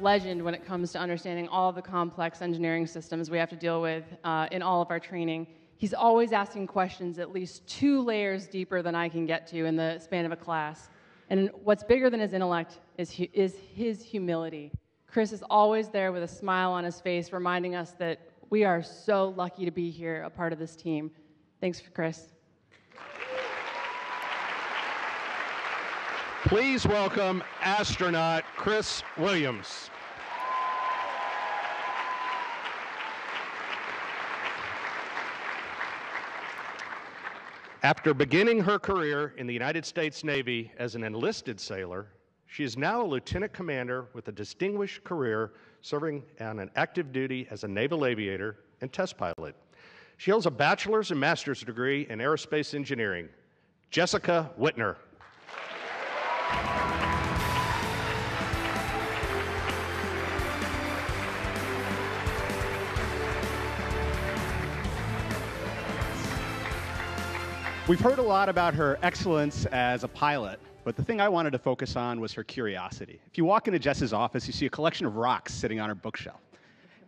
Speaker 2: legend when it comes to understanding all of the complex engineering systems we have to deal with in all of our training. He's always asking questions at least 2 layers deeper than I can get to in the span of a class. And what's bigger than his intellect is his humility. Chris is always there with a smile on his face, reminding us that we are so lucky to be here, a part of this team. Thanks, Chris.
Speaker 5: Please welcome astronaut Chris Williams. After beginning her career in the United States Navy as an enlisted sailor, she is now a lieutenant commander with a distinguished career serving on an active duty as a naval aviator and test pilot. She holds a bachelor's and master's degree in aerospace engineering. Jessica Whitner.
Speaker 9: We've heard a lot about her excellence as a pilot, but the thing I wanted to focus on was her curiosity. If you walk into Jess's office, you see a collection of rocks sitting on her bookshelf.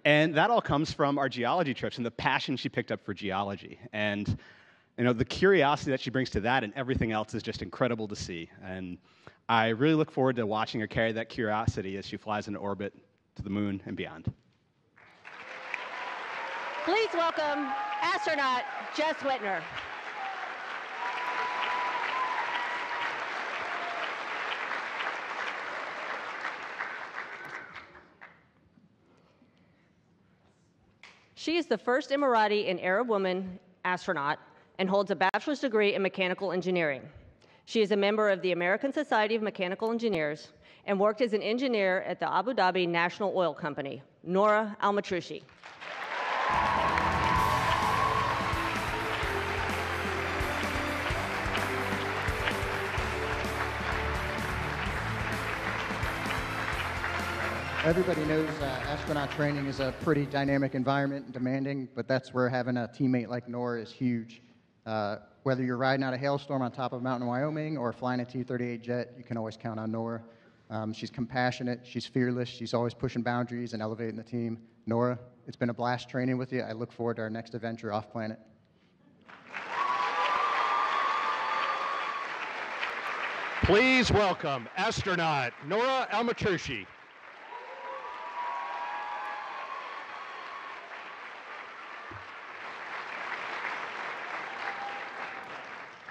Speaker 9: And that all comes from our geology trips and the passion she picked up for geology. And the curiosity that she brings to that and everything else is just incredible to see. And I really look forward to watching her carry that curiosity as she flies into orbit to the moon and beyond.
Speaker 6: Please welcome astronaut Jess Whitner. She is the first Emirati and Arab woman astronaut and holds a bachelor's degree in mechanical engineering. She is a member of the American Society of Mechanical Engineers and worked as an engineer at the Abu Dhabi National Oil Company. Nora Al-Matrushi.
Speaker 12: Everybody knows astronaut training is a pretty dynamic environment and demanding, but that's where having a teammate like Nora is huge. Whether you're riding out a hailstorm on top of a mountain in Wyoming or flying a T-38 jet, you can always count on Nora. She's compassionate, she's fearless, she's always pushing boundaries and elevating the team. Nora, it's been a blast training with you. I look forward to our next adventure off planet.
Speaker 5: Please welcome astronaut Nora Al-Matrushi.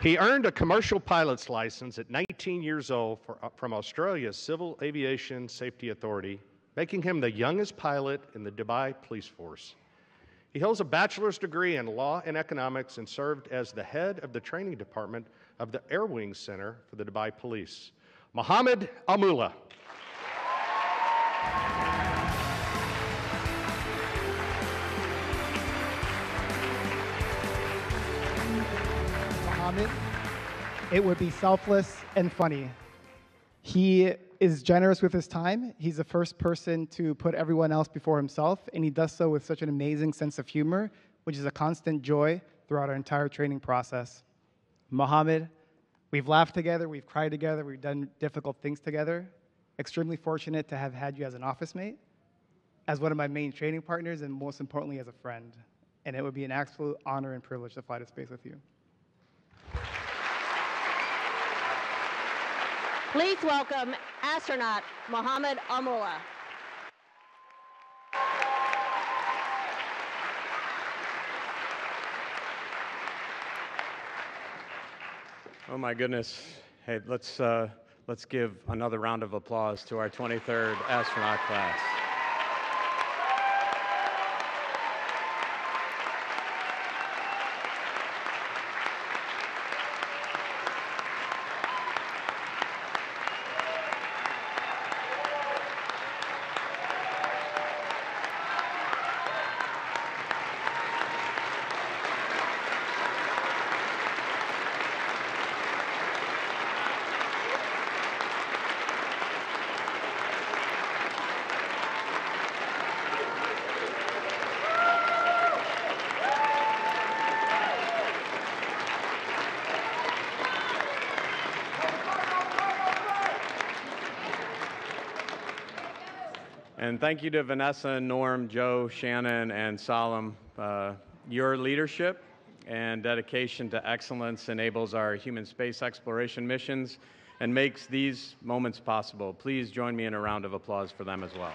Speaker 5: He earned a commercial pilot's license at 19 years old from Australia's Civil Aviation Safety Authority, making him the youngest pilot in the Dubai Police Force. He holds a bachelor's degree in law and economics and served as the head of the training department of the Air Wing Center for the Dubai Police. Mohammed Al-Mula.
Speaker 10: It would be selfless and funny. He is generous with his time. He's the first person to put everyone else before himself, and he does so with such an amazing sense of humor, which is a constant joy throughout our entire training process. Mohammed, we've laughed together, we've cried together, we've done difficult things together. Extremely fortunate to have had you as an office mate. as one of my main training partners, and most importantly, as a friend. And it would be an absolute honor and privilege to fly to space with you.
Speaker 6: Please welcome astronaut Mohammed Almola.
Speaker 20: Oh my goodness. Hey, let's give another round of applause to our 23rd astronaut class. And thank you to Vanessa, Norm, Joe, Shannon, and Salam. Your leadership and dedication to excellence enables our human space exploration missions and makes these moments possible. Please join me in a round of applause for them as well.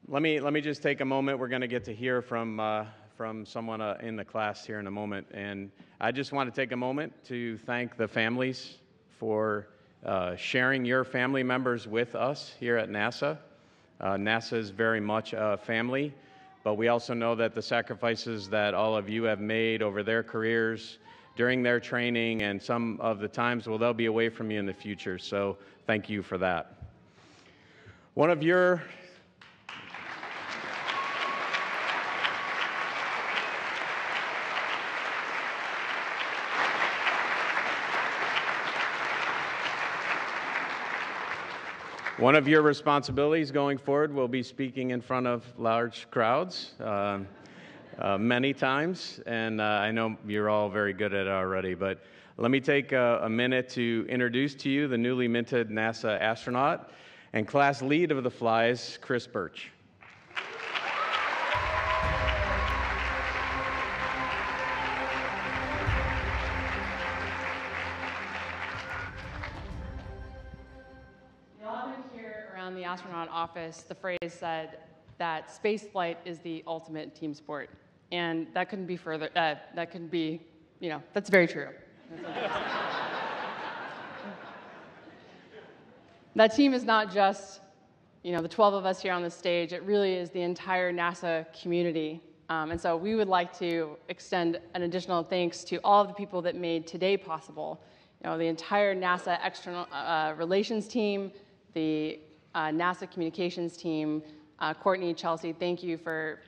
Speaker 20: Let me just take a moment. We're going to get to hear from someone in the class here in a moment. And I just want to take a moment to thank the families for sharing your family members with us here at NASA. NASA is very much a family, but we also know that the sacrifices that all of you have made over their careers, during their training, and some of the times, well, they'll be away from you in the future. So thank you for that. One of your responsibilities going forward will be speaking in front of large crowds many times, and I know you're all very good at it already, but let me take a minute to introduce to you the newly minted NASA astronaut and class lead of the flies, Chris Birch.
Speaker 2: The astronaut office, the phrase said that spaceflight is the ultimate team sport. And that couldn't be further, that couldn't be, that's very true. That team is not just, the 12 of us here on the stage. It really is the entire NASA community. And so we would like to extend an additional thanks to all of the people that made today possible. The entire NASA external relations team, the NASA communications team, Courtney, Chelsea, thank you for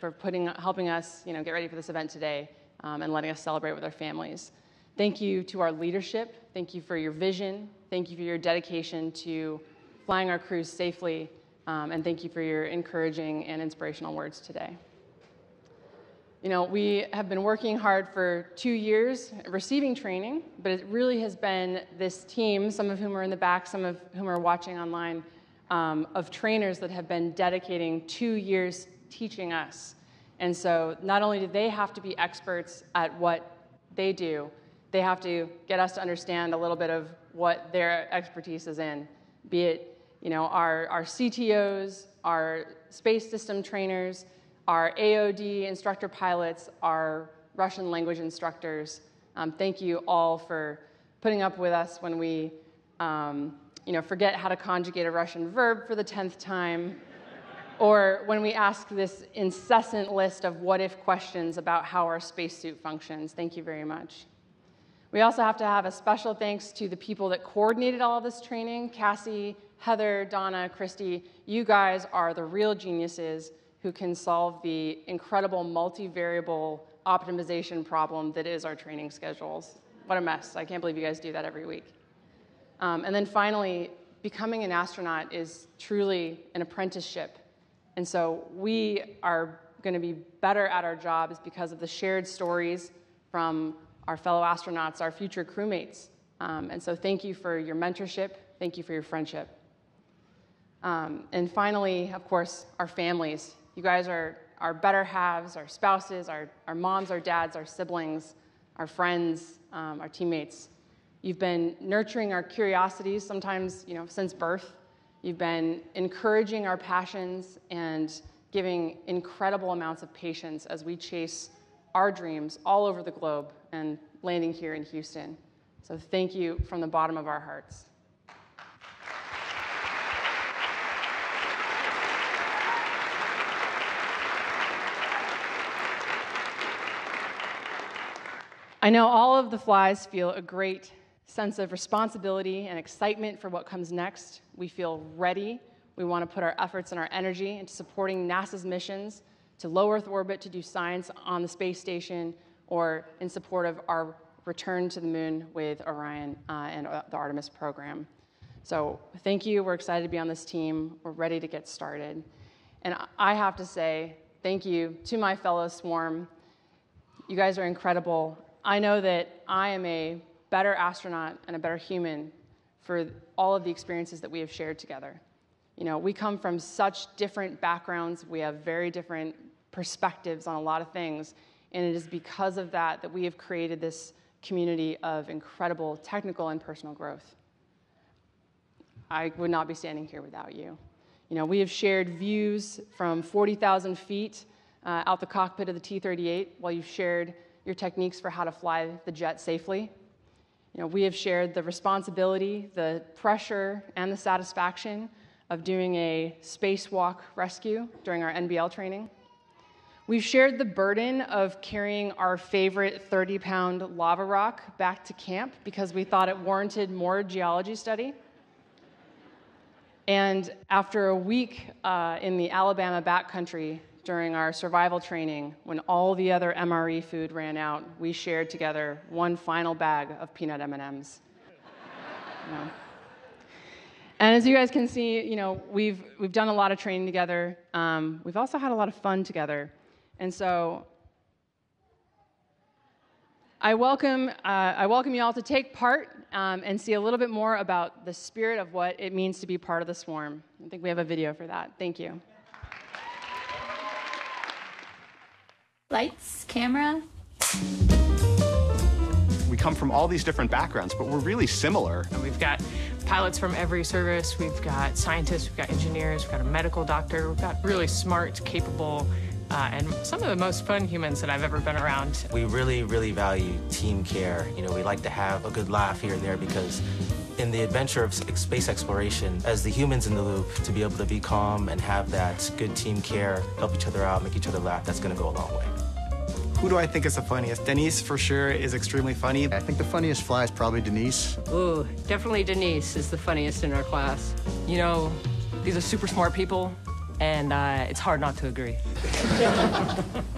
Speaker 2: helping us get ready for this event today and letting us celebrate with our families. Thank you to our leadership. Thank you for your vision. Thank you for your dedication to flying our crews safely. And thank you for your encouraging and inspirational words today. We have been working hard for 2 years, receiving training, but it really has been this team, some of whom are in the back, some of whom are watching online, of trainers that have been dedicating 2 years teaching us. And so not only do they have to be experts at what they do, they have to get us to understand a little bit of what their expertise is in, be it our CTOs, our space system trainers, our AOD instructor pilots, our Russian language instructors. Thank you all for putting up with us when we forget how to conjugate a Russian verb for the 10th time, or when we ask this incessant list of what-if questions about how our spacesuit functions. Thank you very much. We also have to have a special thanks to the people that coordinated all of this training, Cassie, Heather, Donna, Christy. You guys are the real geniuses who can solve the incredible multivariable optimization problem that is our training schedules. What a mess. I can't believe you guys do that every week. And then finally, becoming an astronaut is truly an apprenticeship. And so we are going to be better at our job is because of the shared stories from our fellow astronauts, our future crewmates. And so thank you for your mentorship. Thank you for your friendship. And finally, of course, our families. You guys are our better halves, our spouses, our moms, our dads, our siblings, our friends, our teammates. You've been nurturing our curiosities, sometimes since birth. You've been encouraging our passions and giving incredible amounts of patience as we chase our dreams all over the globe and landing here in Houston. So thank you from the bottom of our hearts. I know all of the flies feel a great sense of responsibility and excitement for what comes next. We feel ready. We want to put our efforts and our energy into supporting NASA's missions to low Earth orbit to do science on the space station or in support of our return to the moon with Orion and the Artemis program. So thank you. We're excited to be on this team. We're ready to get started. And I have to say thank you to my fellow swarm. You guys are incredible. I know that I am a better astronaut and a better human for all of the experiences that we have shared together. We come from such different backgrounds. We have very different perspectives on a lot of things. And it is because of that we have created this community of incredible technical and personal growth. I would not be standing here without you. We have shared views from 40,000 feet out the cockpit of the T-38 while you've shared your techniques for how to fly the jet safely. We have shared the responsibility, the pressure, and the satisfaction of doing a spacewalk rescue during our NBL training. We've shared the burden of carrying our favorite 30-pound lava rock back to camp because we thought it warranted more geology study. And after a week in the Alabama backcountry during our survival training, when all the other MRE food ran out, we shared together one final bag of peanut M&Ms. And as you guys can see, we've done a lot of training together. We've also had a lot of fun together. And so I welcome you all to take part and see a little bit more about the spirit of what it means to be part of the swarm. I think we have a video for that. Thank you.
Speaker 1: Lights, camera.
Speaker 9: We come from all these different backgrounds, but we're really similar.
Speaker 8: We've got pilots from every service. We've got scientists, we've got engineers, we've got a medical doctor. We've got really smart, capable, and some of the most fun humans that I've ever been around.
Speaker 23: We really, really value team care. We like to have a good laugh here and there because in the adventure of space exploration, as the humans in the loop, to be able to be calm and have that good team care, help each other out, make each other laugh, that's going to go a long way.
Speaker 4: Who do I think is the funniest? Denise, for sure, is extremely funny.
Speaker 12: I think the funniest fly is probably Denise.
Speaker 22: Ooh, definitely Denise is the funniest in our class.
Speaker 8: These are super smart people, and it's hard not to agree.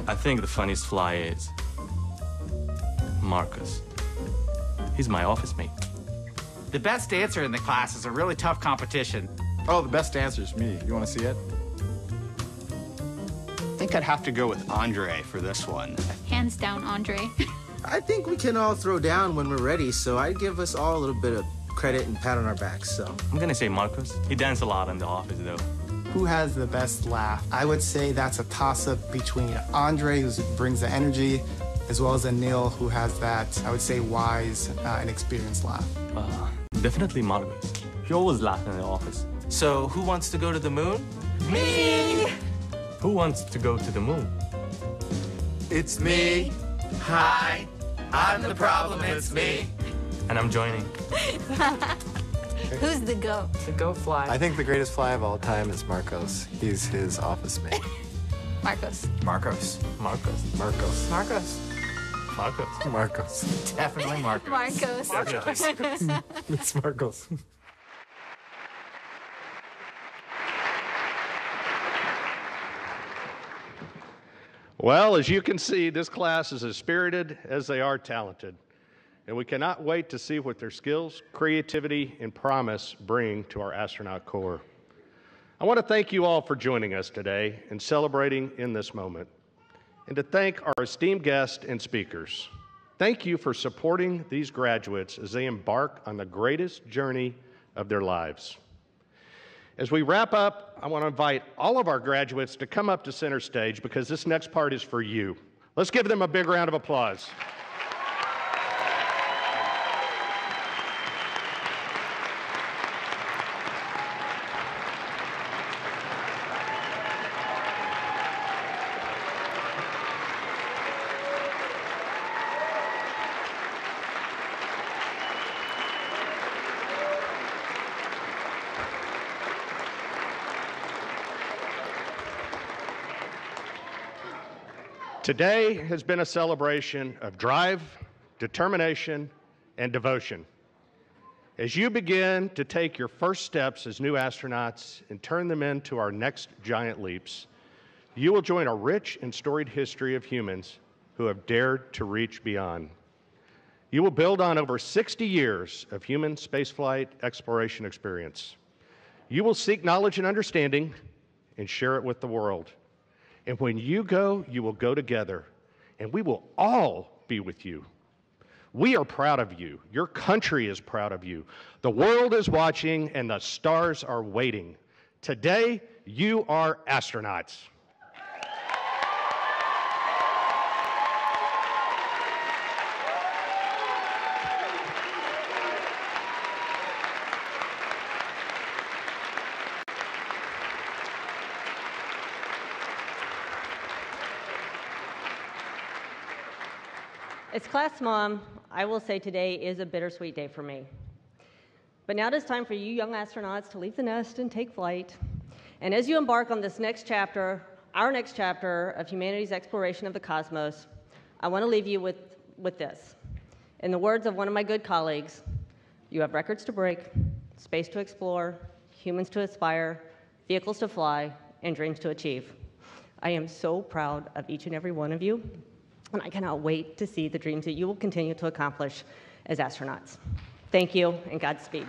Speaker 11: I think the funniest fly is Marcus. He's my office mate.
Speaker 14: The best dancer in the class is a really tough competition.
Speaker 13: Oh, the best dancer is me. You want to see it?
Speaker 9: I think I'd have to go with Andre for this one.
Speaker 1: Hands down, Andre.
Speaker 23: I think we can all throw down when we're ready, so I'd give us all a little bit of credit and pat on our backs, so.
Speaker 11: I'm gonna say Marcus. He dances a lot in the office, though.
Speaker 4: Who has the best laugh? I would say that's a toss-up between Andre, who brings the energy, as well as Anil, who has that, I would say, wise and experienced laugh.
Speaker 11: Definitely Marcus. He always laughs in the office.
Speaker 23: So who wants to go to the moon?
Speaker 11: Me! Who wants to go to the moon?
Speaker 13: It's me.
Speaker 23: Hi, I'm the problem, it's me.
Speaker 11: And I'm joining.
Speaker 1: Who's the goat?
Speaker 8: The goat fly.
Speaker 13: I think the greatest fly of all time is Marcos. He's his office mate.
Speaker 1: Marcos.
Speaker 13: Marcos.
Speaker 11: Marcus.
Speaker 13: Marcos.
Speaker 8: Marcos.
Speaker 11: Marcus.
Speaker 13: Marcos.
Speaker 14: Definitely Marcus.
Speaker 1: Marcos.
Speaker 13: It's Marcos.
Speaker 5: Well, as you can see, this class is as spirited as they are talented, and we cannot wait to see what their skills, creativity, and promise bring to our astronaut corps. I want to thank you all for joining us today and celebrating in this moment, and to thank our esteemed guests and speakers. Thank you for supporting these graduates as they embark on the greatest journey of their lives. As we wrap up, I want to invite all of our graduates to come up to center stage because this next part is for you. Let's give them a big round of applause. Today has been a celebration of drive, determination, and devotion. As you begin to take your first steps as new astronauts and turn them into our next giant leaps, you will join a rich and storied history of humans who have dared to reach beyond. You will build on over 60 years of human spaceflight exploration experience. You will seek knowledge and understanding and share it with the world. And when you go, you will go together, and we will all be with you. We are proud of you. Your country is proud of you. The world is watching, and the stars are waiting. Today, you are astronauts.
Speaker 6: As class mom, I will say today is a bittersweet day for me. But now it is time for you young astronauts to leave the nest and take flight. And as you embark on this next chapter, our next chapter of humanity's exploration of the cosmos, I want to leave you with this. In the words of one of my good colleagues, you have records to break, space to explore, humans to aspire, vehicles to fly, and dreams to achieve. I am so proud of each and every one of you, and I cannot wait to see the dreams that you will continue to accomplish as astronauts. Thank you, and Godspeed.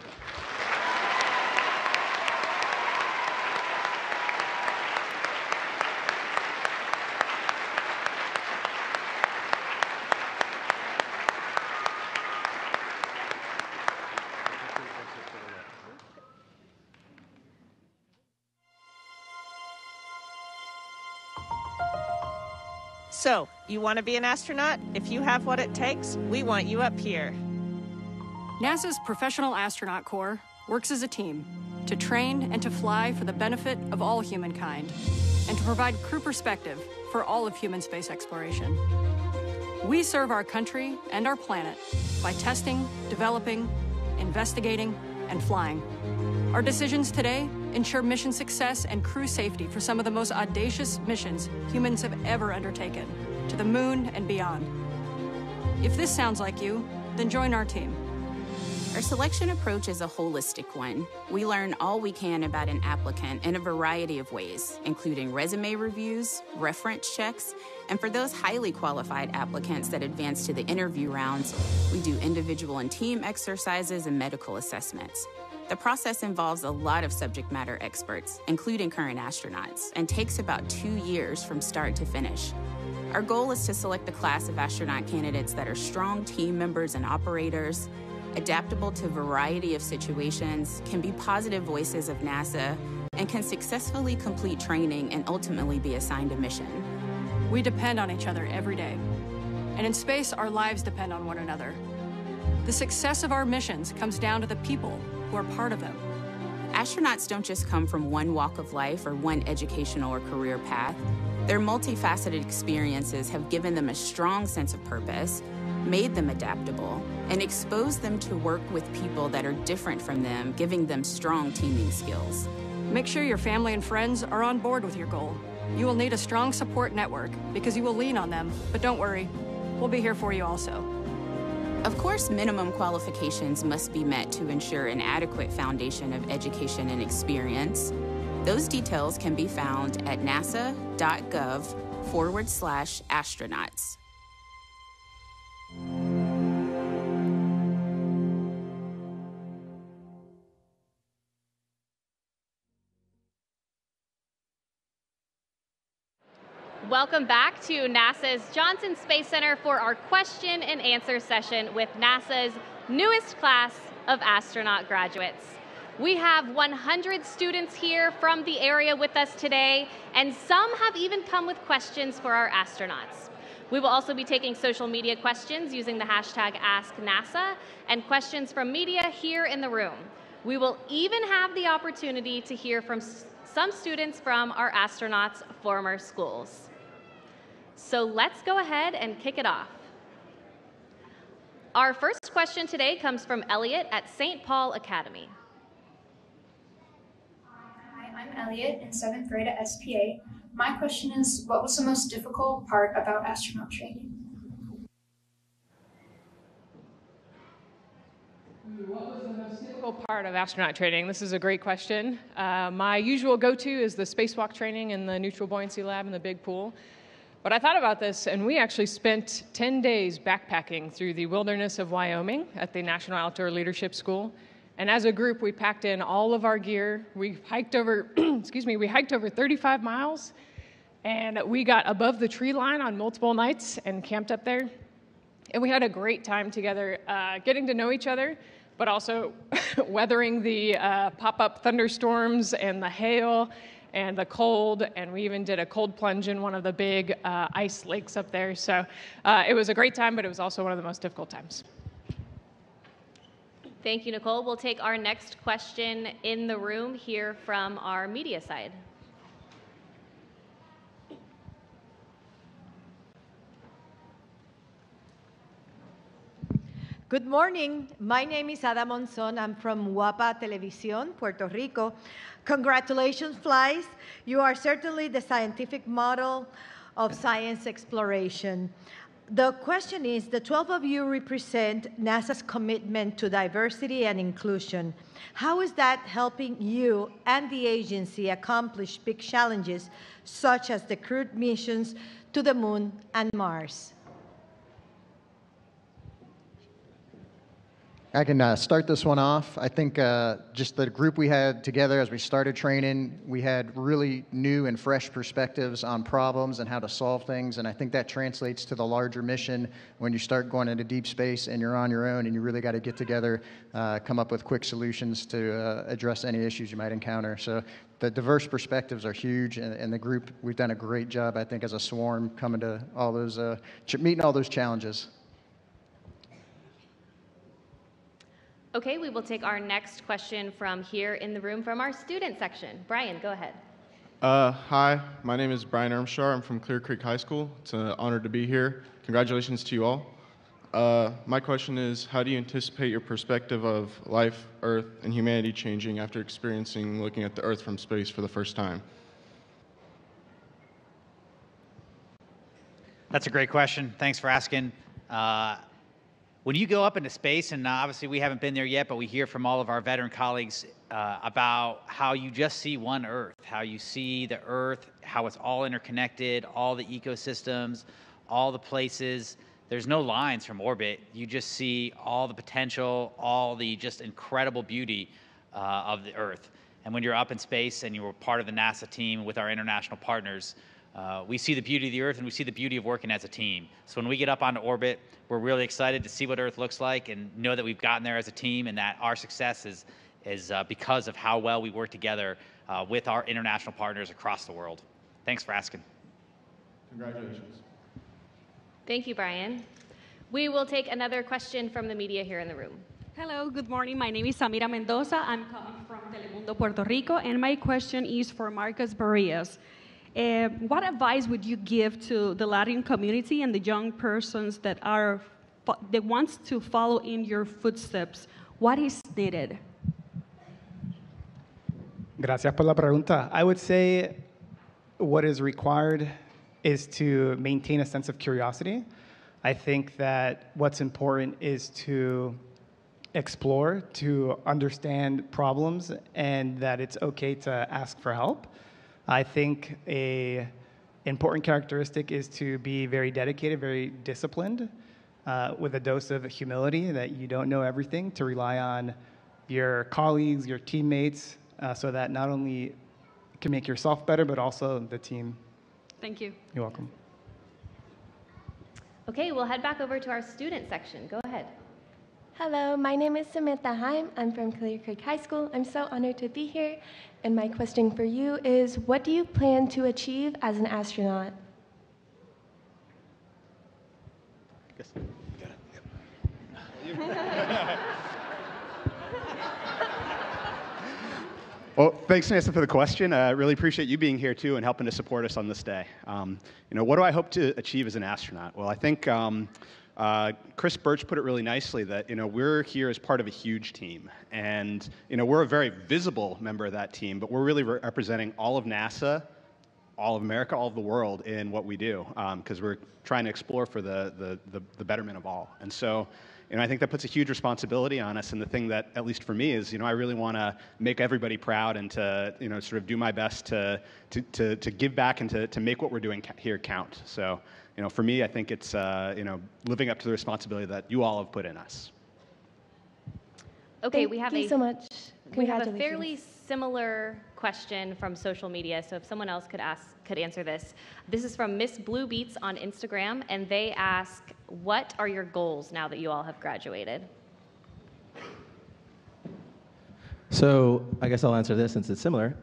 Speaker 15: So, you want to be an astronaut? If you have what it takes, we want you up here.
Speaker 8: NASA's Professional Astronaut Corps works as a team to train and to fly for the benefit of all humankind and to provide crew perspective for all of human space exploration. We serve our country and our planet by testing, developing, investigating, and flying. Our decisions today ensure mission success and crew safety for some of the most audacious missions humans have ever undertaken, to the moon and beyond. If this sounds like you, then join our team.
Speaker 16: Our selection approach is a holistic one. We learn all we can about an applicant in a variety of ways, including resume reviews, reference checks, and for those highly qualified applicants that advance to the interview rounds, we do individual and team exercises and medical assessments. The process involves a lot of subject matter experts, including current astronauts, and takes about 2 years from start to finish. Our goal is to select a class of astronaut candidates that are strong team members and operators, adaptable to a variety of situations, can be positive voices of NASA, and can successfully complete training and ultimately be assigned a mission.
Speaker 8: We depend on each other every day. And in space, our lives depend on one another. The success of our missions comes down to the people who are part of them.
Speaker 16: Astronauts don't just come from one walk of life or one educational or career path. Their multifaceted experiences have given them a strong sense of purpose, made them adaptable, and exposed them to work with people that are different from them, giving them strong teaming skills.
Speaker 8: Make sure your family and friends are on board with your goal. You will need a strong support network because you will lean on them, but don't worry, we'll be here for you also.
Speaker 16: Of course, minimum qualifications must be met to ensure an adequate foundation of education and experience. Those details can be found at nasa.gov/astronauts.
Speaker 17: welcome back to NASA's Johnson Space Center for our question and answer session with NASA's newest class of astronaut graduates. We have 100 students here from the area with us today, and some have even come with questions for our astronauts. We will also be taking social media questions using the hashtag AskNASA and questions from media here in the room. We will even have the opportunity to hear from some students from our astronauts' former schools. So let's go ahead and kick it off. Our first question today comes from Elliot at St. Paul Academy.
Speaker 18: Hi, I'm Elliot in 7th grade at SPA. My question is, what was the most difficult part about astronaut training?
Speaker 2: What was the most difficult part of astronaut training? This is a great question. My usual go-to is the spacewalk training in the neutral buoyancy lab in the big pool. But I thought about this, and we actually spent 10 days backpacking through the wilderness of Wyoming at the National Outdoor Leadership School. And as a group, we packed in all of our gear. We hiked over, we hiked over 35 miles, and we got above the tree line on multiple nights and camped up there. And we had a great time together, getting to know each other, but also weathering the pop-up thunderstorms and the hail and the cold, and we even did a cold plunge in one of the big ice lakes up there. So it was a great time, but it was also one of the most difficult times.
Speaker 17: Thank you, Nicole. We'll take our next question in the room here from our media side.
Speaker 19: Good morning. My name is Ada Monzon. I'm from Guapa Televisión, Puerto Rico. Congratulations, Flies. You are certainly the scientific model of science exploration. The question is, the 12 of you represent NASA's commitment to diversity and inclusion. How is that helping you and the agency accomplish big challenges, such as the crewed missions to the Moon and Mars?
Speaker 12: I can start this one off. I think just the group we had together as we started training, we had really new and fresh perspectives on problems and how to solve things, and I think that translates to the larger mission when you start going into deep space and you're on your own and you really got to get together, come up with quick solutions to address any issues you might encounter. So the diverse perspectives are huge, and the group, we've done a great job, I think, as a swarm coming to all those, meeting all those challenges.
Speaker 17: Okay, we will take our next question from here in the room from our student section. Brian, go ahead.
Speaker 24: Hi, my name is Brian Ermshar. I'm from Clear Creek High School. It's an honor to be here. Congratulations to you all. My question is, how do you anticipate your perspective of life, Earth, and humanity changing after experiencing looking at the Earth from space for the first time?
Speaker 25: That's a great question. Thanks for asking. When you go up into space, and obviously we haven't been there yet, but we hear from all of our veteran colleagues about how you just see one Earth, how you see the Earth, how it's all interconnected, all the ecosystems, all the places. There's no lines from orbit. You just see all the potential, all the just incredible beauty of the Earth. And when you're up in space and you're part of the NASA team with our international partners, we see the beauty of the Earth and we see the beauty of working as a team. So when we get up onto orbit, we're really excited to see what Earth looks like and know that we've gotten there as a team and that our success is because of how well we work together with our international partners across the world. Thanks for asking.
Speaker 24: Congratulations.
Speaker 17: Thank you, Brian. We will take another question from the media here in the room.
Speaker 26: Hello, good morning. My name is Samira Mendoza. I'm coming from Telemundo, Puerto Rico, and my question is for Marcus Barrias. What advice would you give to the Latin community and the young persons that wants to follow in your footsteps? What is needed?
Speaker 10: Gracias por la pregunta. I would say what is required is to maintain a sense of curiosity. I think that what's important is to explore, to understand problems, and that it's okay to ask for help. I think an important characteristic is to be very dedicated, very disciplined, with a dose of humility that you don't know everything, to rely on your colleagues, your teammates, so that not only can make yourself better, but also the team.
Speaker 26: Thank you.
Speaker 10: You're welcome.
Speaker 17: Okay, we'll head back over to our student section. Go ahead.
Speaker 3: Hello, my name is Samantha Heim. I'm from Clear Creek High School. I'm so honored to be here. And my question for you is, what do you plan to achieve as an astronaut?
Speaker 7: Well, thanks, Nessa, for the question. I really appreciate you being here, too, and helping to support us on this day. What do I hope to achieve as an astronaut? Well, I think Chris Birch put it really nicely that, we're here as part of a huge team. And, we're a very visible member of that team, but we're really representing all of NASA, all of America, all of the world in what we do, because we're trying to explore for the betterment of all. And so, I think that puts a huge responsibility on us. And the thing that, at least for me, is, I really want to make everybody proud and to, sort of do my best to give back and to make what we're doing here count. So, for me, I think it's, living up to the responsibility that you all have put in us.
Speaker 17: Okay,
Speaker 3: Thank you so much.
Speaker 17: We have a fairly similar question from social media, so if someone else could answer this. This is from Miss Blue Beats on Instagram, and they ask, what are your goals now that you all have graduated?
Speaker 23: So I guess I'll answer this since it's similar.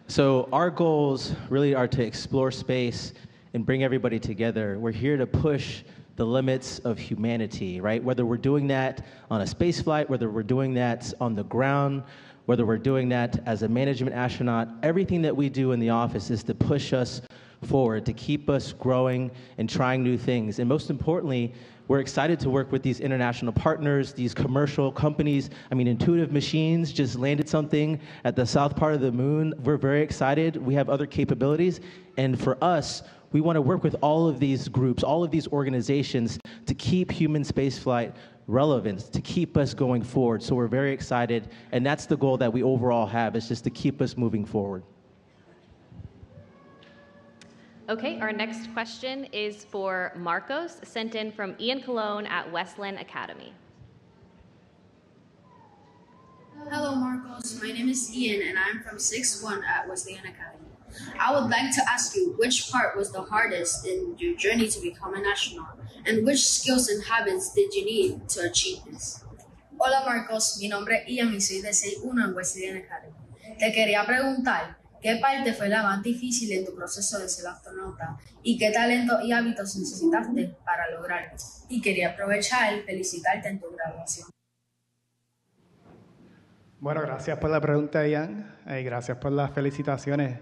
Speaker 23: So our goals really are to explore space and bring everybody together. We're here to push the limits of humanity, right? Whether we're doing that on a space flight, whether we're doing that on the ground, whether we're doing that as a management astronaut, everything that we do in the office is to push us forward, to keep us growing and trying new things. And most importantly, we're excited to work with these international partners, these commercial companies. I mean, Intuitive Machines just landed something at the south part of the moon. We're very excited. We have other capabilities. And for us, we want to work with all of these groups, all of these organizations to keep human spaceflight relevant, to keep us going forward. So we're very excited. And that's the goal that we overall have, is just to keep us moving forward.
Speaker 17: Okay, our next question is for Marcos, sent in from Ian Colon at Westland Academy.
Speaker 9: Hello, Marcos. My name is Ian, and I'm from 6-1 at Wesleyan Academy. I would like to ask you which part was the hardest in your journey to become an astronaut, and which skills and habits did you need to achieve this?
Speaker 20: Hola, Marcos. Mi nombre es Ian y soy de 6-1 en Wesleyan Academy. Te quería preguntar, ¿qué parte fue la más difícil en tu proceso de ser astronauta? ¿Y qué talentos y hábitos necesitaste para lograrlo? Y quería aprovechar y felicitarte en tu graduación.
Speaker 10: Bueno, gracias por la pregunta, Ian, y gracias por las felicitaciones.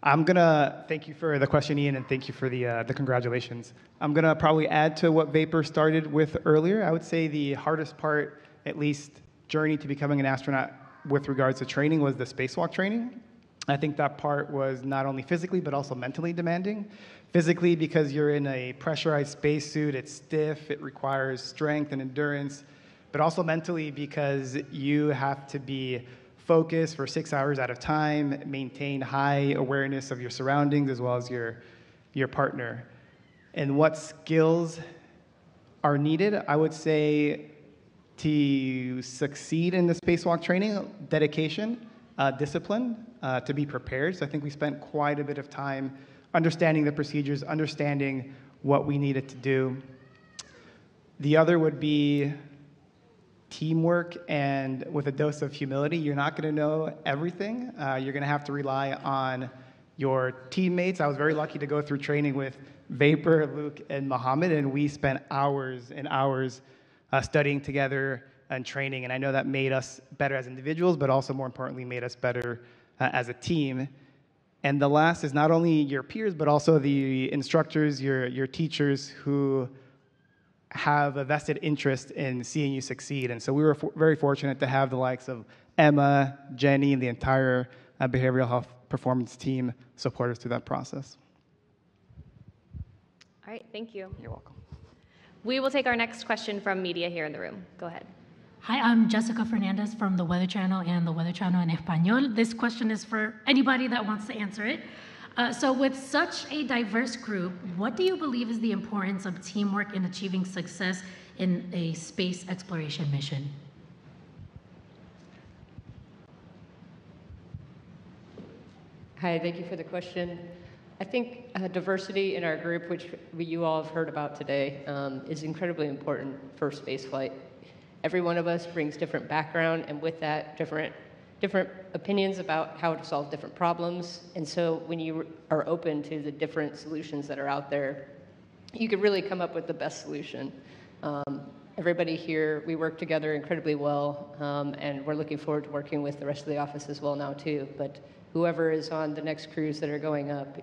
Speaker 10: I'm going to thank you for the question, Ian, and thank you for the congratulations. I'm going to probably add to what Vapor started with earlier. I would say the hardest part, at least journey to becoming an astronaut with regards to training, was the spacewalk training. I think that part was not only physically, but also mentally demanding. Physically, because you're in a pressurized spacesuit, it's stiff, it requires strength and endurance, but also mentally because you have to be focused for 6 hours at a time, maintain high awareness of your surroundings as well as your partner. And what skills are needed? I would say to succeed in the spacewalk training, dedication, discipline, to be prepared. So I think we spent quite a bit of time understanding the procedures, understanding what we needed to do. The other would be teamwork, and with a dose of humility. You're not going to know everything. You're going to have to rely on your teammates. I was very lucky to go through training with Vapor, Luke, and Mohammed, and we spent hours and hours studying together and training, and I know that made us better as individuals, but also more importantly made us better as a team. And the last is not only your peers, but also the instructors, your teachers who have a vested interest in seeing you succeed. And so we were very fortunate to have the likes of Emma, Jenny, and the entire behavioral health performance team support us through that process.
Speaker 17: All right, thank you.
Speaker 10: You're welcome.
Speaker 17: We will take our next question from media here in the room. Go ahead.
Speaker 21: Hi, I'm Jessica Fernandez from the Weather Channel and the Weather Channel en Español. This question is for anybody that wants to answer it. So with such a diverse group, what do you believe is the importance of teamwork in achieving success in a space exploration mission?
Speaker 22: Hi, thank you for the question.
Speaker 1: I think diversity in our group, which you all have heard about today, is incredibly important for spaceflight. Every one of us brings different background, and with that, different opinions about how to solve different problems. And so when you are open to the different solutions that are out there, you can really come up with the best solution. Everybody here, we work together incredibly well, and we're looking forward to working with the rest of the office as well now too. But whoever is on the next crews that are going up,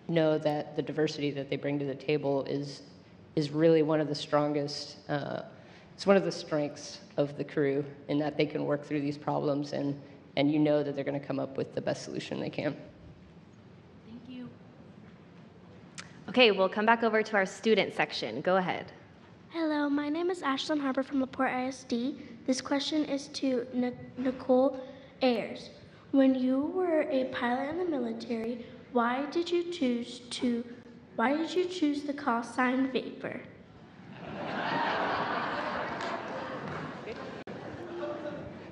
Speaker 1: know that the diversity that they bring to the table is really one of the strongest, it's one of the strengths of the crew, in that they can work through these problems, and you know that they're going to come up with the best solution they can.
Speaker 17: Thank you. Okay, we'll come back over to our student section. Go ahead.
Speaker 4: Hello, my name is Ashlyn Harper from LaPorte ISD. This question is to Nicole Ayers. When you were a pilot in the military, why did you choose the call sign Vapor?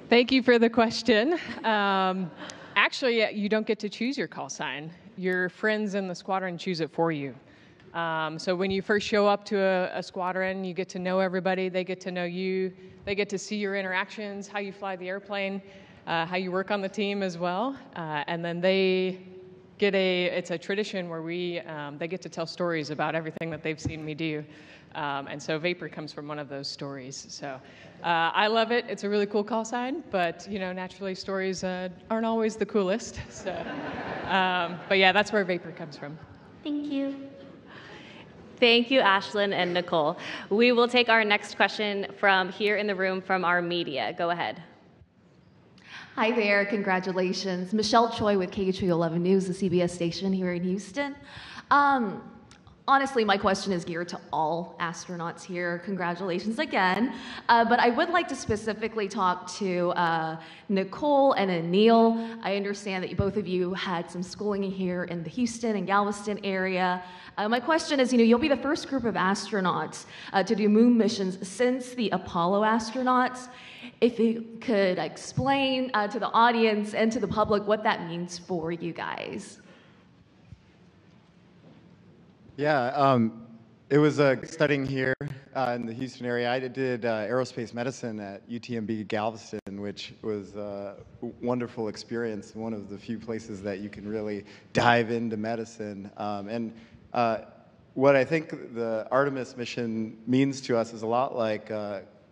Speaker 11: Thank you for the question. Actually, you don't get to choose your call sign. Your friends in the squadron choose it for you. So when you first show up to a squadron, you get to know everybody, they get to know you, they get to see your interactions, how you fly the airplane, how you work on the team as well. And then they get it's a tradition where they get to tell stories about everything that they've seen me do. And so Vapor comes from one of those stories. So I love it. It's a really cool call sign, but naturally stories aren't always the coolest. So, but yeah, that's where Vapor comes from.
Speaker 4: Thank you.
Speaker 17: Thank you, Ashlyn and Nicole. We will take our next question from here in the room from our media. Go ahead.
Speaker 13: Hi there, congratulations. Michelle Choi with KHO11 News, the CBS station here in Houston. Honestly, my question is geared to all astronauts here. Congratulations again. But I would like to specifically talk to Nicole and Anil. I understand that both of you had some schooling here in the Houston and Galveston area. My question is, you'll be the first group of astronauts to do moon missions since the Apollo astronauts. If you could explain to the audience and to the public what that means for you guys.
Speaker 14: Yeah, it was studying here in the Houston area. I did aerospace medicine at UTMB Galveston, which was a wonderful experience, one of the few places that you can really dive into medicine. What I think the Artemis mission means to us is a lot like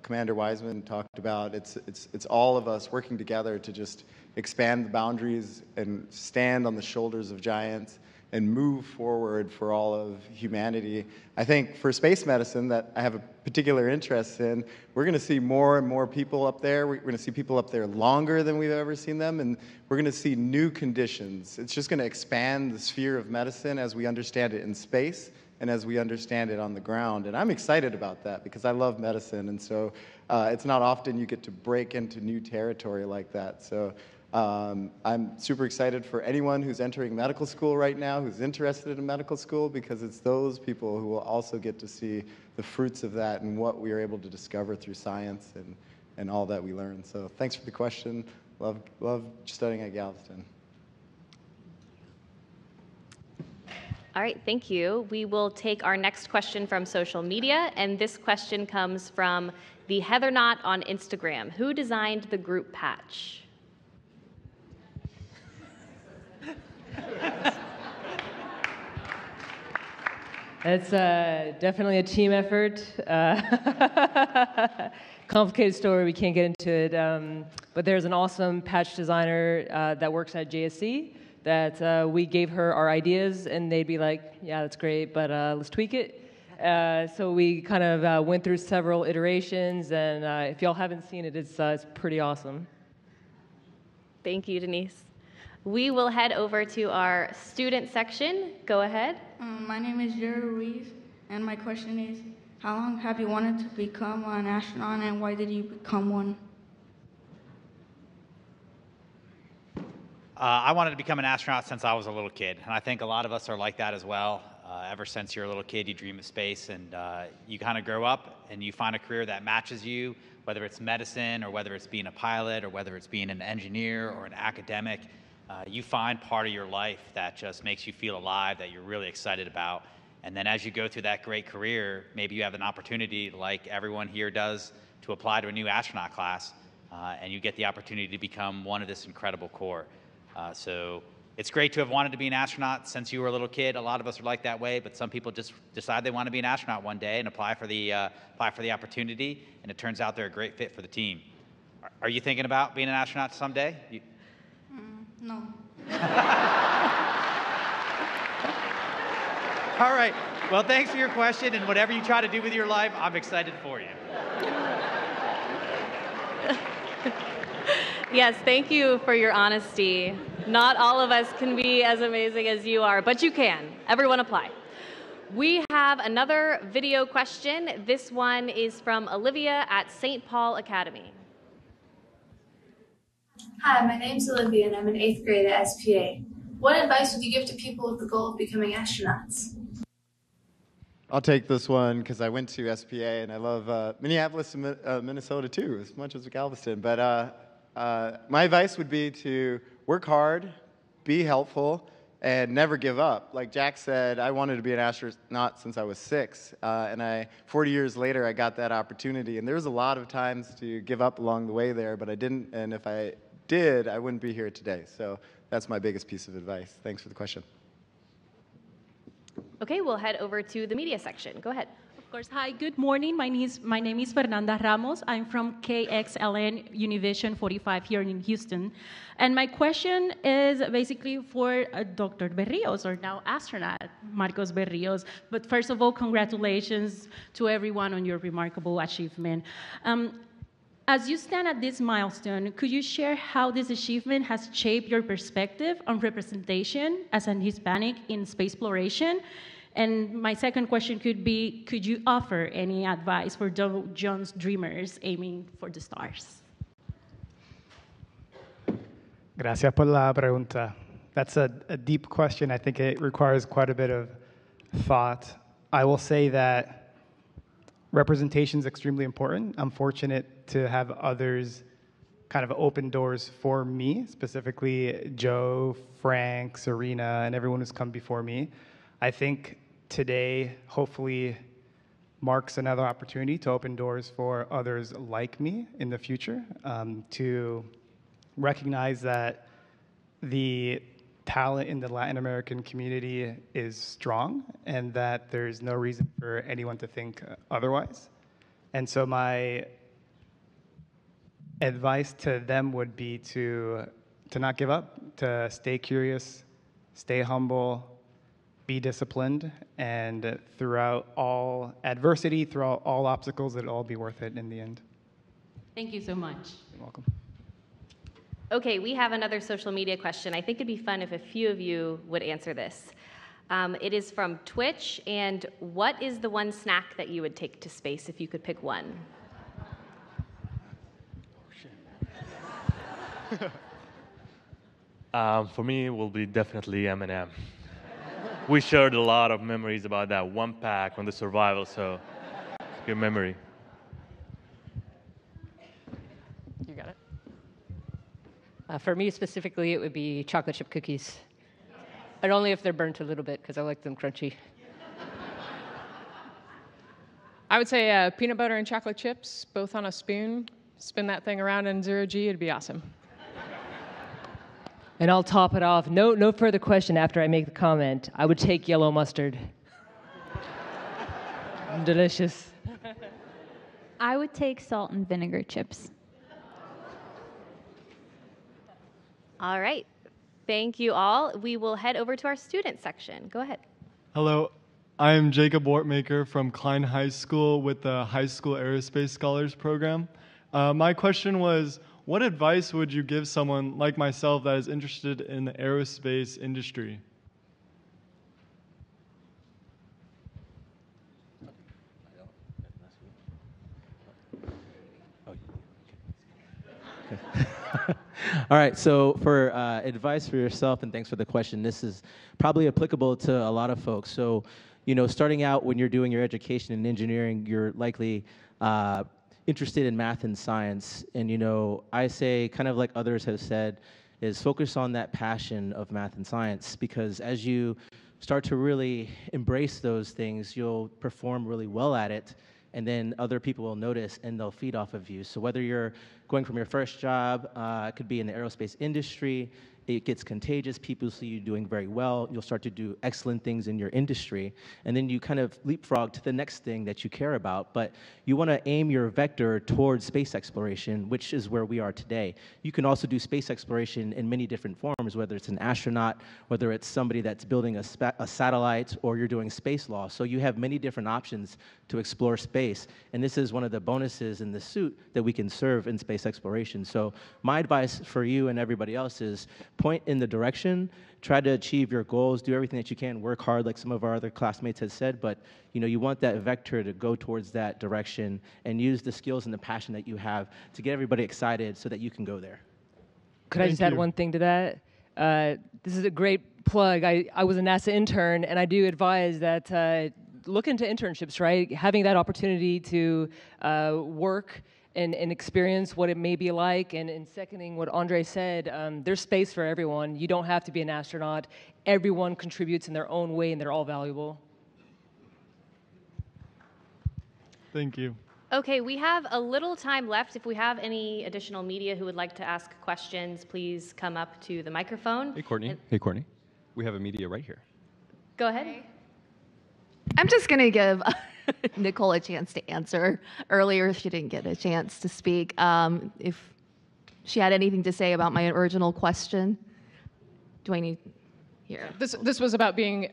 Speaker 14: Commander Wiseman talked about. It's all of us working together to just expand the boundaries and stand on the shoulders of giants and move forward for all of humanity. I think for space medicine, that I have a particular interest in, we're going to see more and more people up there. We're going to see people up there longer than we've ever seen them, and we're going to see new conditions. It's just going to expand the sphere of medicine as we understand it in space and as we understand it on the ground. And I'm excited about that because I love medicine, and so it's not often you get to break into new territory like that. So I'm super excited for anyone who's entering medical school right now, who's interested in medical school, because it's those people who will also get to see the fruits of that and what we are able to discover through science and all that we learn. So thanks for the question. Love studying at Galveston.
Speaker 17: All right, thank you. We will take our next question from social media, and this question comes from the Heathernaut on Instagram. Who designed the group patch?
Speaker 22: It's definitely a team effort. Complicated story, we can't get into it. But there's an awesome patch designer that works at JSC that we gave her our ideas, and they'd be like, yeah, that's great, but let's tweak it. So we kind of went through several iterations, and if y'all haven't seen it, it's pretty awesome.
Speaker 17: Thank you, Denise. We will head over to our student section. Go ahead.
Speaker 27: My name is Jerry Ruiz, and my question is, how long have you wanted to become an astronaut, and why did you become one?
Speaker 25: I wanted to become an astronaut since I was a little kid, and I think a lot of us are like that as well. Ever since you're a little kid, you dream of space, and you kind of grow up, and you find a career that matches you, whether it's medicine, or whether it's being a pilot, or whether it's being an engineer or an academic. you find part of your life that just makes you feel alive, that you're really excited about. And then as you go through that great career, maybe you have an opportunity, like everyone here does, to apply to a new astronaut class, and you get the opportunity to become one of this incredible corps. So it's great to have wanted to be an astronaut since you were a little kid. A lot of us are like that way, but some people just decide they want to be an astronaut one day and apply for the opportunity, and it turns out they're a great fit for the team. Are you thinking about being an astronaut someday?
Speaker 27: No.
Speaker 25: All right. Well, thanks for your question, and whatever you try to do with your life, I'm excited for you.
Speaker 17: Yes, thank you for your honesty. Not all of us can be as amazing as you are, but you can. Everyone apply. We have another video question. This one is from Olivia at St. Paul Academy.
Speaker 2: Hi, my name's Olivia and I'm in 8th grade at SPA. What advice would you give to people with the goal of becoming astronauts?
Speaker 14: I'll take this one because I went to SPA and I love Minneapolis and Minnesota too, as much as Galveston. But my advice would be to work hard, be helpful, and never give up. Like Jack said, I wanted to be an astronaut since I was 6, and 40 years later, I got that opportunity. And there was a lot of times to give up along the way there, but I didn't. And if I did, I wouldn't be here today. So that's my biggest piece of advice. Thanks for the question.
Speaker 17: Okay, we'll head over to the media section. Go ahead.
Speaker 5: Of course. Hi, good morning. My name is Fernanda Ramos. I'm from KXLN Univision 45 here in Houston. And my question is basically for Dr. Berrios, or now astronaut Marcos Berrios. But first of all, congratulations to everyone on your remarkable achievement. As you stand at this milestone, could you share how this achievement has shaped your perspective on representation as an Hispanic in space exploration? And my second question could be, could you offer any advice for Dow Jones dreamers aiming for the stars?
Speaker 10: Gracias por la pregunta. That's a deep question. I think it requires quite a bit of thought. I will say that representation is extremely important. I'm fortunate to have others kind of open doors for me, specifically Joe, Frank, Serena, and everyone who's come before me. I think today, hopefully, marks another opportunity to open doors for others like me in the future, to recognize that the talent in the Latin American community is strong and that there's no reason for anyone to think otherwise. And so my advice to them would be to not give up, to stay curious, stay humble, be disciplined, and throughout all adversity, throughout all obstacles, it'll all be worth it in the end.
Speaker 5: Thank you so much.
Speaker 10: You're welcome.
Speaker 17: Okay, we have another social media question. I think it'd be fun if a few of you would answer this. It is from Twitch, and what is the one snack that you would take to space if you could pick one?
Speaker 6: For me, it will be definitely M&M. We shared a lot of memories about that one pack on the survival, so it's a good memory.
Speaker 1: You got it. For me specifically, it would be chocolate chip cookies. But only if they're burnt a little bit, because I like them crunchy.
Speaker 11: I would say peanut butter and chocolate chips, both on a spoon. Spin that thing around in 0G, it'd be awesome.
Speaker 22: And I'll top it off. No further question after I make the comment. I would take yellow mustard. Delicious.
Speaker 8: I would take salt and vinegar chips.
Speaker 17: All right. Thank you all. We will head over to our student section. Go ahead.
Speaker 15: Hello, I am Jacob Wortmaker from Klein High School with the High School Aerospace Scholars Program. My question was, what advice would you give someone like myself that is interested in the aerospace industry?
Speaker 23: All right, so for advice for yourself, and thanks for the question, this is probably applicable to a lot of folks. So, starting out when you're doing your education in engineering, you're likely interested in math and science. And, I say, kind of like others have said, is focus on that passion of math and science, because as you start to really embrace those things, you'll perform really well at it, and then other people will notice and they'll feed off of you. So whether you're going from your first job, it could be in the aerospace industry, it gets contagious, people see you doing very well, you'll start to do excellent things in your industry, and then you kind of leapfrog to the next thing that you care about. But you want to aim your vector towards space exploration, which is where we are today. You can also do space exploration in many different forms, whether it's an astronaut, whether it's somebody that's building a satellite, or you're doing space law. So you have many different options to explore space, and this is one of the bonuses in the suit that we can serve in space exploration. So my advice for you and everybody else is point in the direction, try to achieve your goals, do everything that you can, work hard like some of our other classmates had said, but you want that vector to go towards that direction and use the skills and the passion that you have to get everybody excited so that you can go there.
Speaker 22: Could I just add one thing to that? This is a great plug. I was a NASA intern, and I do advise that look into internships, right? Having that opportunity to work and experience what it may be like, and seconding what Andre said, there's space for everyone. You don't have to be an astronaut. Everyone contributes in their own way, and they're all valuable.
Speaker 15: Thank you.
Speaker 17: Okay, we have a little time left. If we have any additional media who would like to ask questions, please come up to the microphone.
Speaker 7: Hey, Courtney. We have a media right here.
Speaker 17: Go ahead.
Speaker 13: I'm just going to give Nicole a chance to answer. Earlier, she didn't get a chance to speak. If she had anything to say about my original question, do I need here?
Speaker 11: This was about being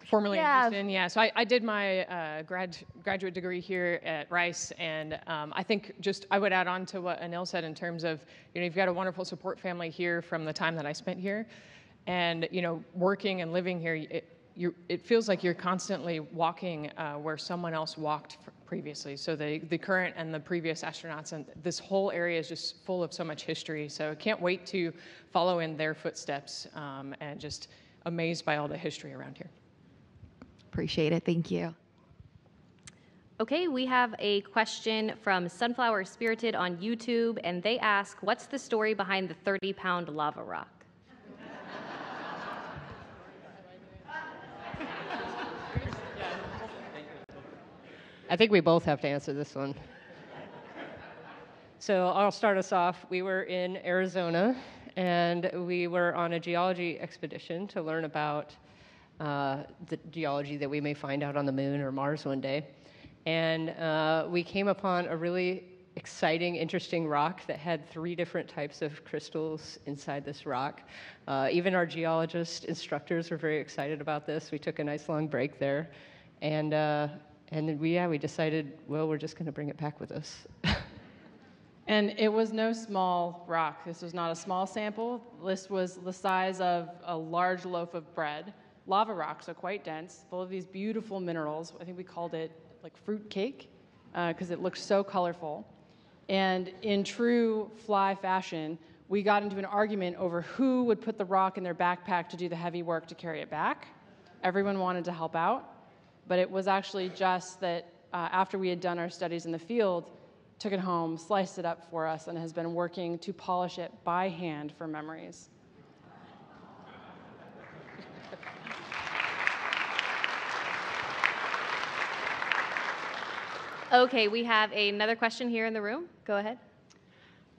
Speaker 11: formerly in Houston. Yeah, so I did my graduate degree here at Rice, and I think I would add on to what Anil said in terms of, you've got a wonderful support family here from the time that I spent here, and working and living here, it feels like you're constantly walking where someone else walked previously. So the current and the previous astronauts, and this whole area is just full of so much history. So I can't wait to follow in their footsteps, and just amazed by all the history around here.
Speaker 13: Appreciate it. Thank you.
Speaker 17: Okay, we have a question from Sunflower Spirited on YouTube, and they ask, what's the story behind the 30-pound lava rock?
Speaker 1: I think we both have to answer this one. So I'll start us off. We were in Arizona, and we were on a geology expedition to learn about the geology that we may find out on the moon or Mars one day. And we came upon a really exciting, interesting rock that had 3 different types of crystals inside this rock. Even our geologist instructors were very excited about this. We took a nice long break there. And then we decided, well, we're just going to bring it back with us.
Speaker 12: And it was no small rock. This was not a small sample. This was the size of a large loaf of bread. Lava rock, so quite dense, full of these beautiful minerals. I think we called it like fruit cake because it looked so colorful. And in true fly fashion, we got into an argument over who would put the rock in their backpack to do the heavy work to carry it back. Everyone wanted to help out. But it was actually just that after we had done our studies in the field, took it home, sliced it up for us, and has been working to polish it by hand for memories.
Speaker 17: Okay, we have another question here in the room. Go ahead.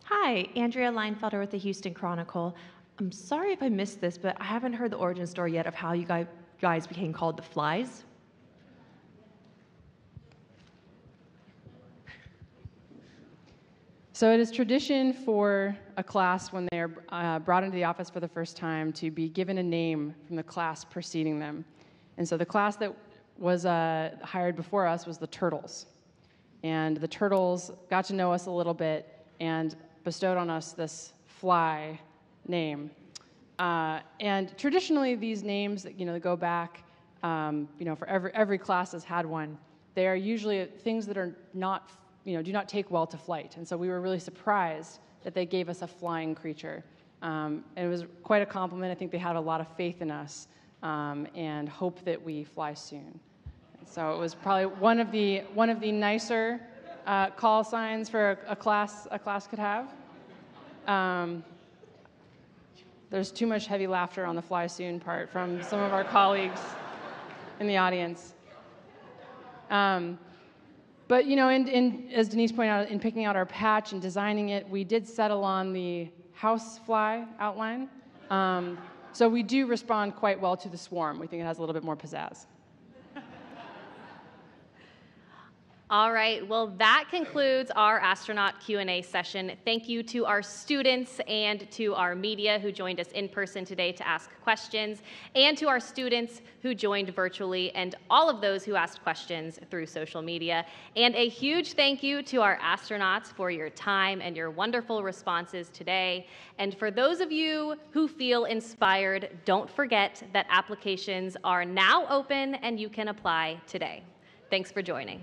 Speaker 16: Hi, Andrea Leinfelder with the Houston Chronicle. I'm sorry if I missed this, but I haven't heard the origin story yet of how you guys became called the Flies.
Speaker 12: So it is tradition for a class when they are brought into the office for the first time to be given a name from the class preceding them. And so the class that was hired before us was the Turtles. And the Turtles got to know us a little bit and bestowed on us this fly name. And traditionally, these names that go back, for every class has had one. They are usually things that are not, do not take well to flight. And so we were really surprised that they gave us a flying creature. And it was quite a compliment. I think they had a lot of faith in us and hope that we fly soon. So it was probably one of the nicer call signs for a class could have. There's too much heavy laughter on the fly soon part from some of our colleagues in the audience. But you know, as Denise pointed out, in picking out our patch and designing it, we did settle on the housefly outline. So we do respond quite well to the swarm. We think it has a little bit more pizzazz.
Speaker 17: All right, well, that concludes our astronaut Q&A session. Thank you to our students and to our media who joined us in person today to ask questions, and to our students who joined virtually, and all of those who asked questions through social media. And a huge thank you to our astronauts for your time and your wonderful responses today. And for those of you who feel inspired, don't forget that applications are now open and you can apply today. Thanks for joining.